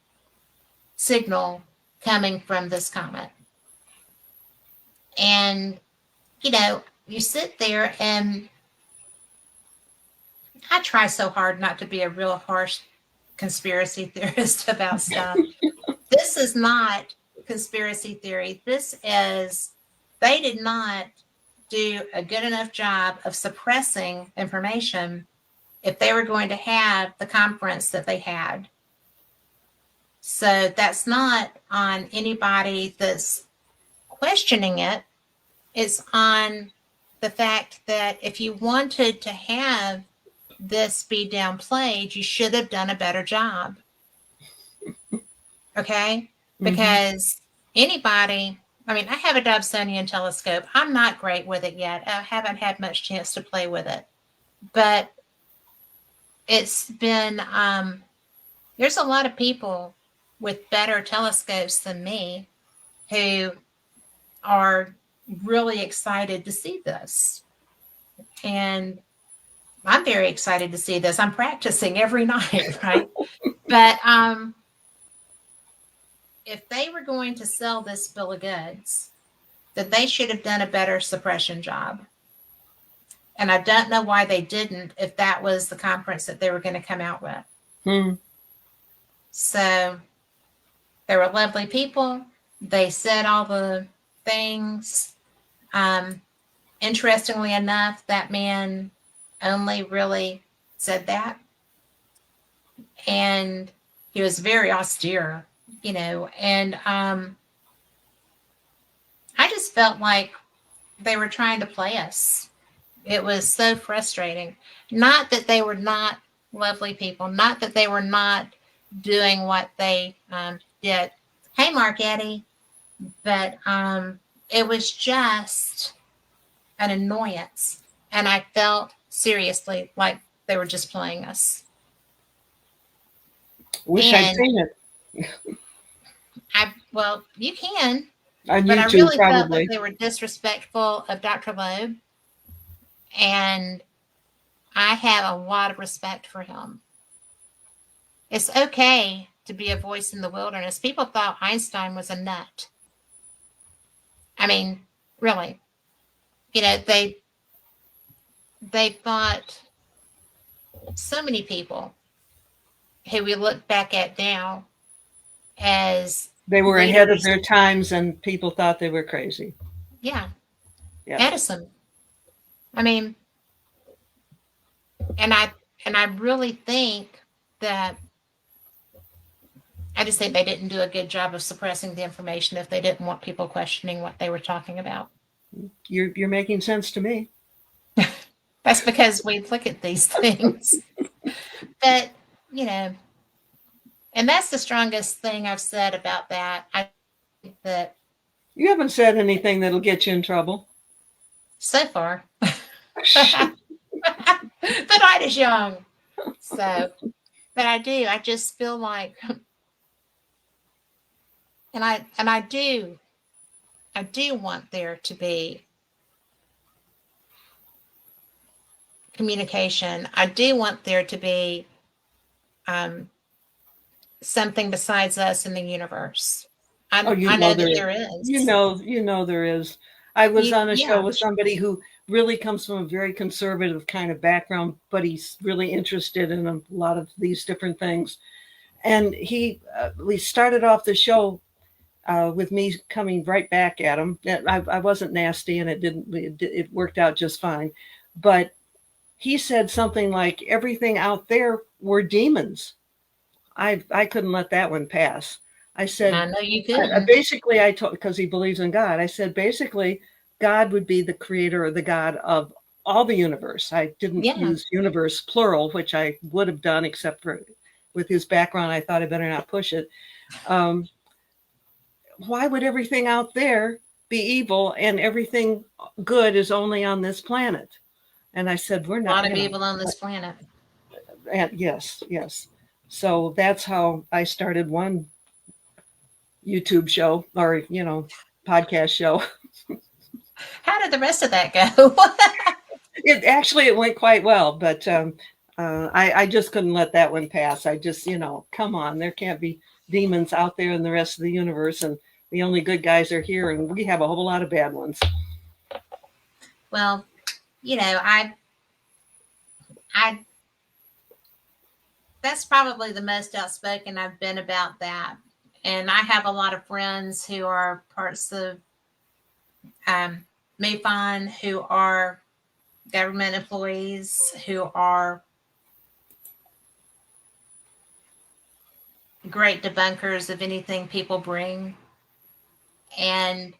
signal coming from this comet. And, you know, you sit there, and I try so hard not to be a real harsh conspiracy theorist about stuff. This is not conspiracy theory. This is, they did not do a good enough job of suppressing information if they were going to have the conference that they had. So that's not on anybody that's questioning it. It's on the fact that if you wanted to have this be downplayed, you should have done a better job. Okay? Mm-hmm. Because anybody, I mean, I have a Dobsonian telescope. I'm not great with it yet. I haven't had much chance to play with it. But it's been, there's a lot of people with better telescopes than me who are really excited to see this. And I'm very excited to see this. I'm practicing every night, right? But if they were going to sell this bill of goods, that they should have done a better suppression job. And I don't know why they didn't, if that was the conference that they were going to come out with. So they were lovely people. They said all the things. Interestingly enough, that man only really said that. And He was very austere, and I just felt like they were trying to play us. It was so frustrating. Not that they were not lovely people, not that they were not doing what they did. Hey, Mark Eddie. But it was just an annoyance. And I felt seriously like they were just playing us. Wish I'd And seen it well, you can, on but I YouTube, really felt that probably. they were disrespectful of Dr. Loeb. And I have a lot of respect for him. It's okay to be a voice in the wilderness. People thought Einstein was a nut. I mean, really. They thought so many people who we look back at now as They were ahead of leaders. their times, and people thought they were crazy. Yeah. Yeah. Edison. I mean, and I really think that I just think they didn't do a good job of suppressing the information if they didn't want people questioning what they were talking about. You're making sense to me. That's because we look at these things. But, and that's the strongest thing I've said about that. I think that You haven't said anything that'll get you in trouble. so far. The night is young. So, but I do. I just feel like, and I do want there to be communication. I do want there to be something besides us in the universe. I know that there is. You know there is. I was on a show Yeah. with somebody who really comes from a very conservative kind of background, but he's really interested in a lot of these different things. And we started off the show with me coming right back at him. I wasn't nasty, and it worked out just fine. But he said something like, everything out there were demons. I couldn't let that one pass. I said, I know you couldn't. basically, I told, because he believes in God, I said, basically, God would be the creator or the God of all the universe. I didn't use universe plural, which I would have done, except for with his background, I thought I better not push it. Why would everything out there be evil and everything good is only on this planet? And I said, we're not. A lot of people on this planet. And yes. So that's how I started one YouTube show or, podcast show. How did the rest of that go? It went quite well, but I just couldn't let that one pass. I just, come on, there can't be demons out there in the rest of the universe, and the only good guys are here, and we have a whole lot of bad ones. Well, I that's probably the most outspoken I've been about that. And I have a lot of friends who are parts of MUFON, who are government employees, who are great debunkers of anything people bring. And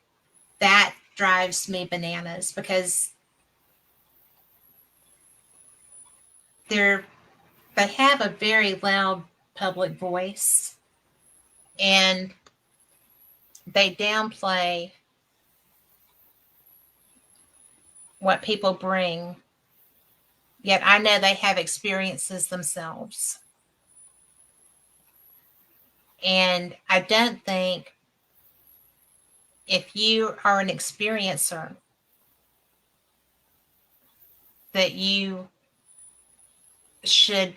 that drives me bananas because they have a very loud public voice, and they downplay what people bring. Yet I know they have experiences themselves. And I don't think if you are an experiencer that you should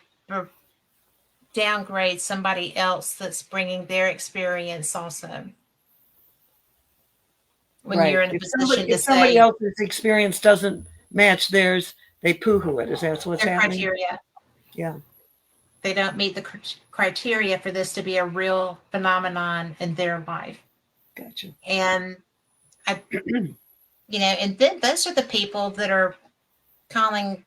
downgrade somebody else that's bringing their experience also. When you're in a position to if somebody else's experience doesn't match theirs, they poo-hoo it. Is that what's happening? Criteria. Yeah. They don't meet the criteria for this to be a real phenomenon in their life. Gotcha. And and then those are the people that are calling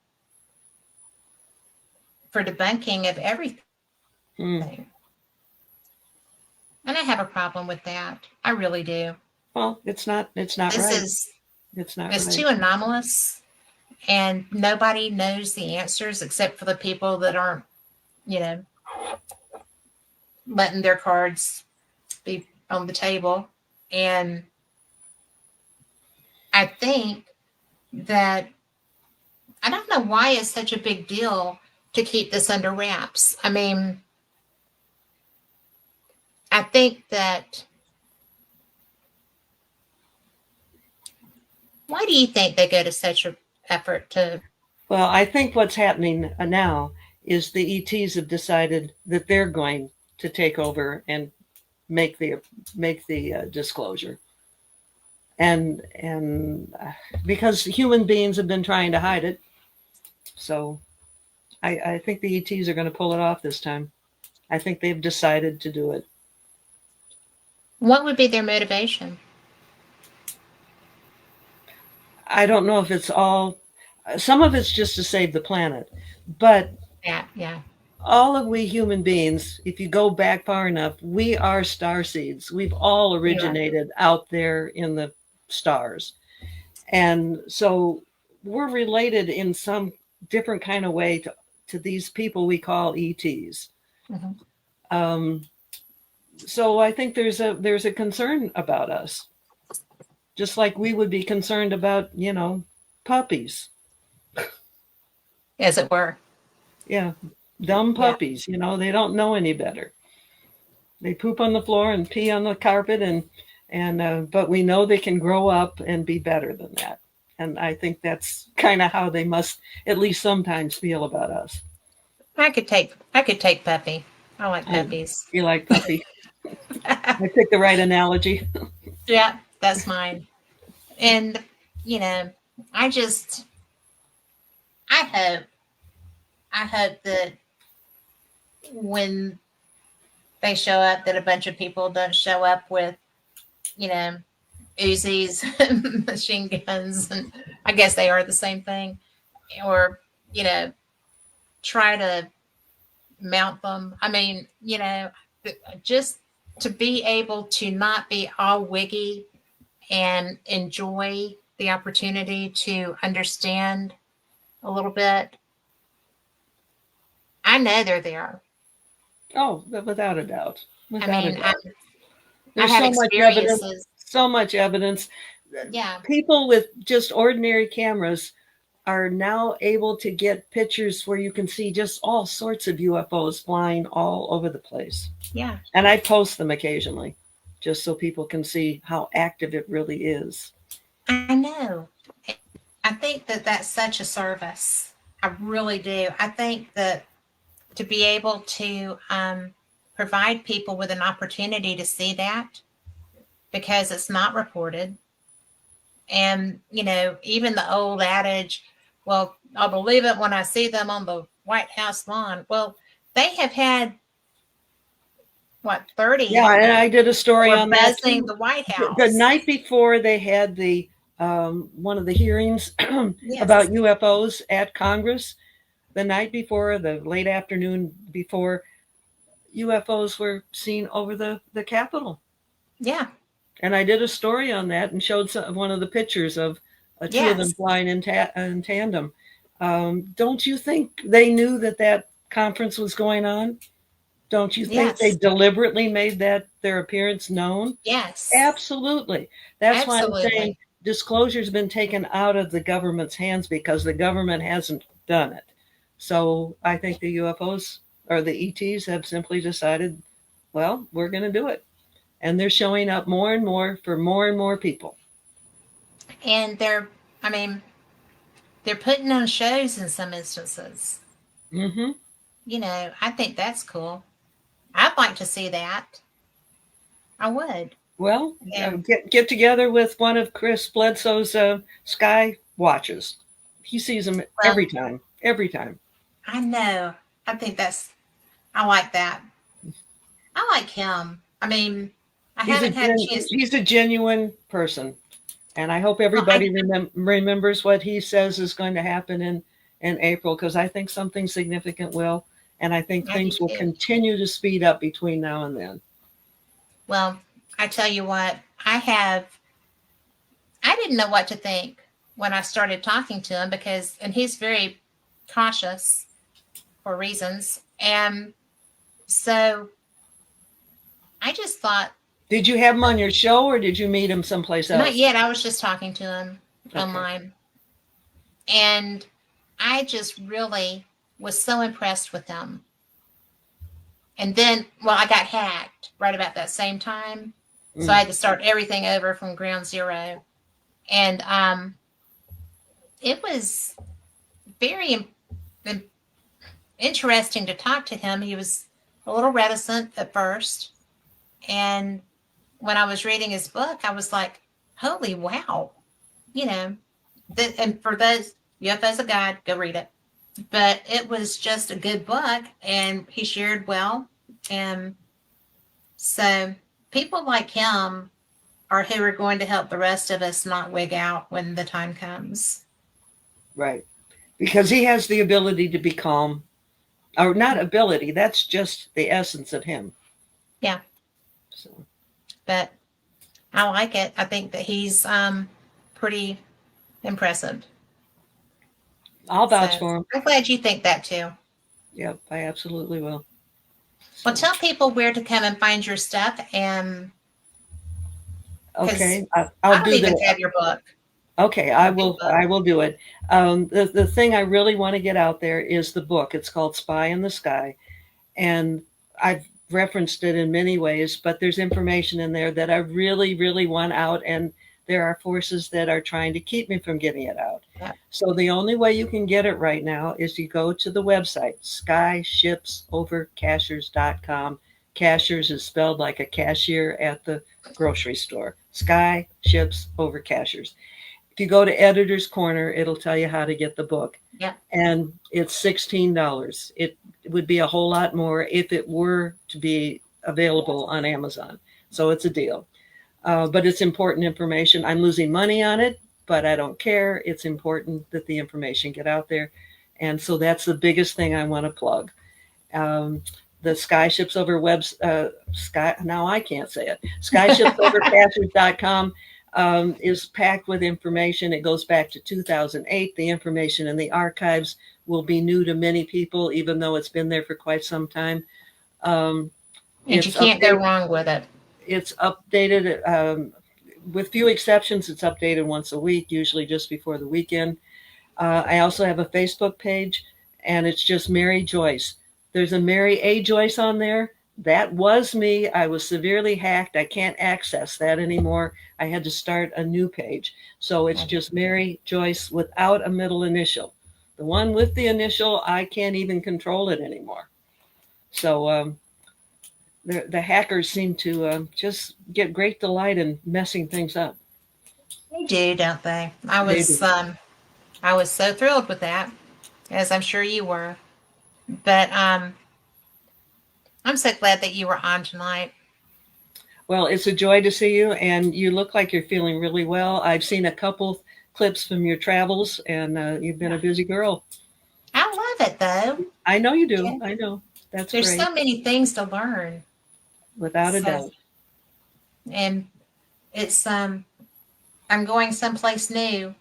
for debunking of everything. And I have a problem with that. I really do. Well, it's not This right. is It's not it's right. too anomalous, and nobody knows the answers except for the people that aren't, you know, letting their cards be on the table. And I think that I don't know why it's such a big deal to keep this under wraps. I mean, I think that why do you think they go to such an effort to? Well, I think what's happening now is the ETs have decided that they're going to take over and make the disclosure, and because human beings have been trying to hide it, so I think the ETs are going to pull it off this time. I think they've decided to do it. What would be their motivation? I don't know if it's all. Some of it's just to save the planet, but Yeah, all of we human beings, if you go back far enough, we are star seeds. We've all yeah. originated out there in the stars. And so we're related in some different kind of way to these people we call ETs. Mhm. Um, so I think there's a concern about us, just like we would be concerned about, puppies. As it were. Yeah, dumb Yeah. puppies. They don't know any better. They poop on the floor and pee on the carpet, and but we know they can grow up and be better than that. And I think that's kind of how they must at least sometimes feel about us. I could take puppy. I like I puppies. feel like puppy. I picked the right analogy. Yeah, that's mine. And you know, I just I hope I hope that when they show up that a bunch of people don't show up with, you know, Uzis, machine guns, and I guess they are the same thing, or, you know, try to mount them. I mean, just to be able to not be all wiggy and enjoy the opportunity to understand a little bit. I know they're there. Oh, without a doubt. I Without a mean, doubt. I There's have so much evidence. experiences. So much evidence. Yeah, People with just ordinary cameras are now able to get pictures where you can see just all sorts of UFOs flying all over the place. yeah, And I post them occasionally just so people can see how active it really is. I know. I think that that's such a service. I really do. I think that to be able to provide people with an opportunity to see that because it's not reported. And, even the old adage, well, I'll believe it when I see them on the White House lawn. Well, they have had, what, 30 Yeah, and I did a story or on that buzzing too. the White The House. night before they had the one of the hearings Yes. about UFOs at Congress, the night before, the late afternoon before, UFOs were seen over the Capitol. Yeah. And I did a story on that and showed one of the pictures of two of them Yes. flying in tandem. Don't you think they knew that conference was going on? Don't you think they Yes. deliberately made that their appearance known? Yes. Absolutely. That's why I'm saying Absolutely. disclosure's been taken out of the government's hands because the government hasn't done it. So I think the UFOs or the ETs have simply decided, well, we're going to do it. And they're showing up more and more for more and more people. And I mean, they're putting on shows in some instances. Mm-hmm. I think that's cool. I'd like to see that. I would. Well, And get together with one of Chris Bledsoe's sky watches. He sees them well, every time. Every time. I know. I like that. I like him. I mean, I He's a haven't had a chance. he's a genuine person, and I hope Well, everybody remembers what he says is going to happen in April, because I think something significant will, and I think I do things will too. continue to speed up between now and then. Well, I tell you what, I didn't know what to think when I started talking to him and he's very cautious for reasons. And so I just thought, Did you have him on your show or did you meet him someplace not else? yet. I was just talking to him Okay. online. And I just really was so impressed with him. And then, well, I got hacked right about that same time. So I Mm, had to start everything over from ground zero. And it was very interesting to talk to him. He was a little reticent at first. And when I was reading his book, I was like, holy wow. You know, and for those, UFO's a guide, go read it. But it was just a good book and he shared well. And so people like him are who are going to help the rest of us not wig out when the time comes. right. Because he has the ability to be calm, or not ability, that's just the essence of him. Yeah, So but I like it. I think that he's pretty impressive. I'll vouch So for him. I'm glad you think that too. Yep, I absolutely will. Well, So, tell people where to come and find your stuff, and because okay, I'll I don't do even the. have your book, Okay, your big book. I will do it. The thing I really want to get out there is the book. It's called Spy in the Sky, and I've referenced it in many ways, but there's information in there that I really, really want out, and there are forces that are trying to keep me from getting it out. Yeah. So the only way you can get it right now is you go to the website, skyshipsovercashers.com. Cashers is spelled like a cashier at the grocery store. Sky ships over cashers. If you go to Editor's Corner, it'll tell you how to get the book. Yeah. And it's $16. It would be a whole lot more if it were to be available on Amazon. So it's a deal. But it's important information. I'm losing money on it, but I don't care. It's important that the information get out there. And so that's the biggest thing I want to plug. Um, the Skyships Over Webs, Sky, now I can't say it, skyshipsovercashers.com is packed with information. It goes back to 2008. The information in the archives will be new to many people, even though it's been there for quite some time. Um, And you it's can't go updated. wrong with it. It's updated. With few exceptions, it's updated once a week, usually just before the weekend. I also have a Facebook page, and it's just Mary Joyce. There's a Mary A. Joyce on there. That was me. I was severely hacked. I can't access that anymore. I had to start a new page. So it's just Mary Joyce without a middle initial. The one with the initial, I can't even control it anymore. So the hackers seem to just get great delight in messing things up. They do, don't they? They do. I was so thrilled with that, as I'm sure you were. But I'm so glad that you were on tonight. Well, it's a joy to see you, and you look like you're feeling really well. I've seen a couple clips from your travels, and you've been a busy girl. I love it though. I know you do. Yeah. I know. That's There's great, so many things to learn. without a So, doubt. and it's I'm going someplace new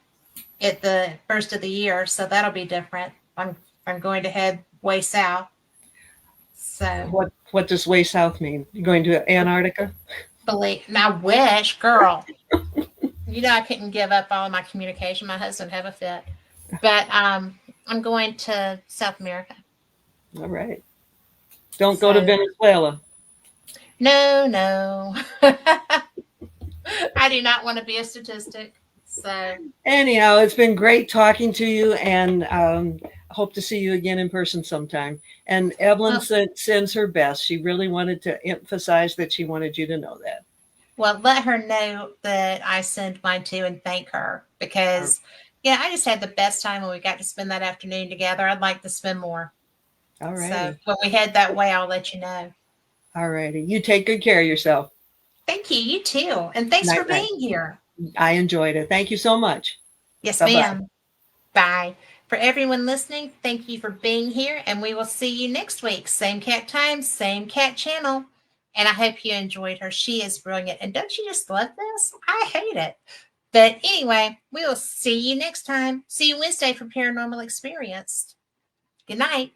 at the first of the year, so that'll be different. I'm going to head way south. So What does way south mean? You're going to Antarctica? believe and I wish, girl. You know I couldn't give up all of my communication. My husband have a fit. But I'm going to South America. All right. Don't go to So Venezuela. no. I do not want to be a statistic. So Anyhow, it's been great talking to you, and hope to see you again in person sometime. And Evelyn well, sends her best. She really wanted to emphasize that she wanted you to know that. well, let her know that I send mine to and thank her because yeah, I just had the best time when we got to spend that afternoon together. I'd like to spend more. All So righty. when we head that way, I'll let you know. All righty. You take good care of yourself. Thank you. You too. And thanks for Night, night. being here. I enjoyed it. Thank you so much. Yes, Bye bye. ma'am. Bye. For everyone listening, thank you for being here, and we will see you next week. Same cat time, same cat channel. And I hope you enjoyed her. She is brilliant. And don't you just love this? I hate it. But anyway, we will see you next time. See you Wednesday for Paranormal Experience. Good night.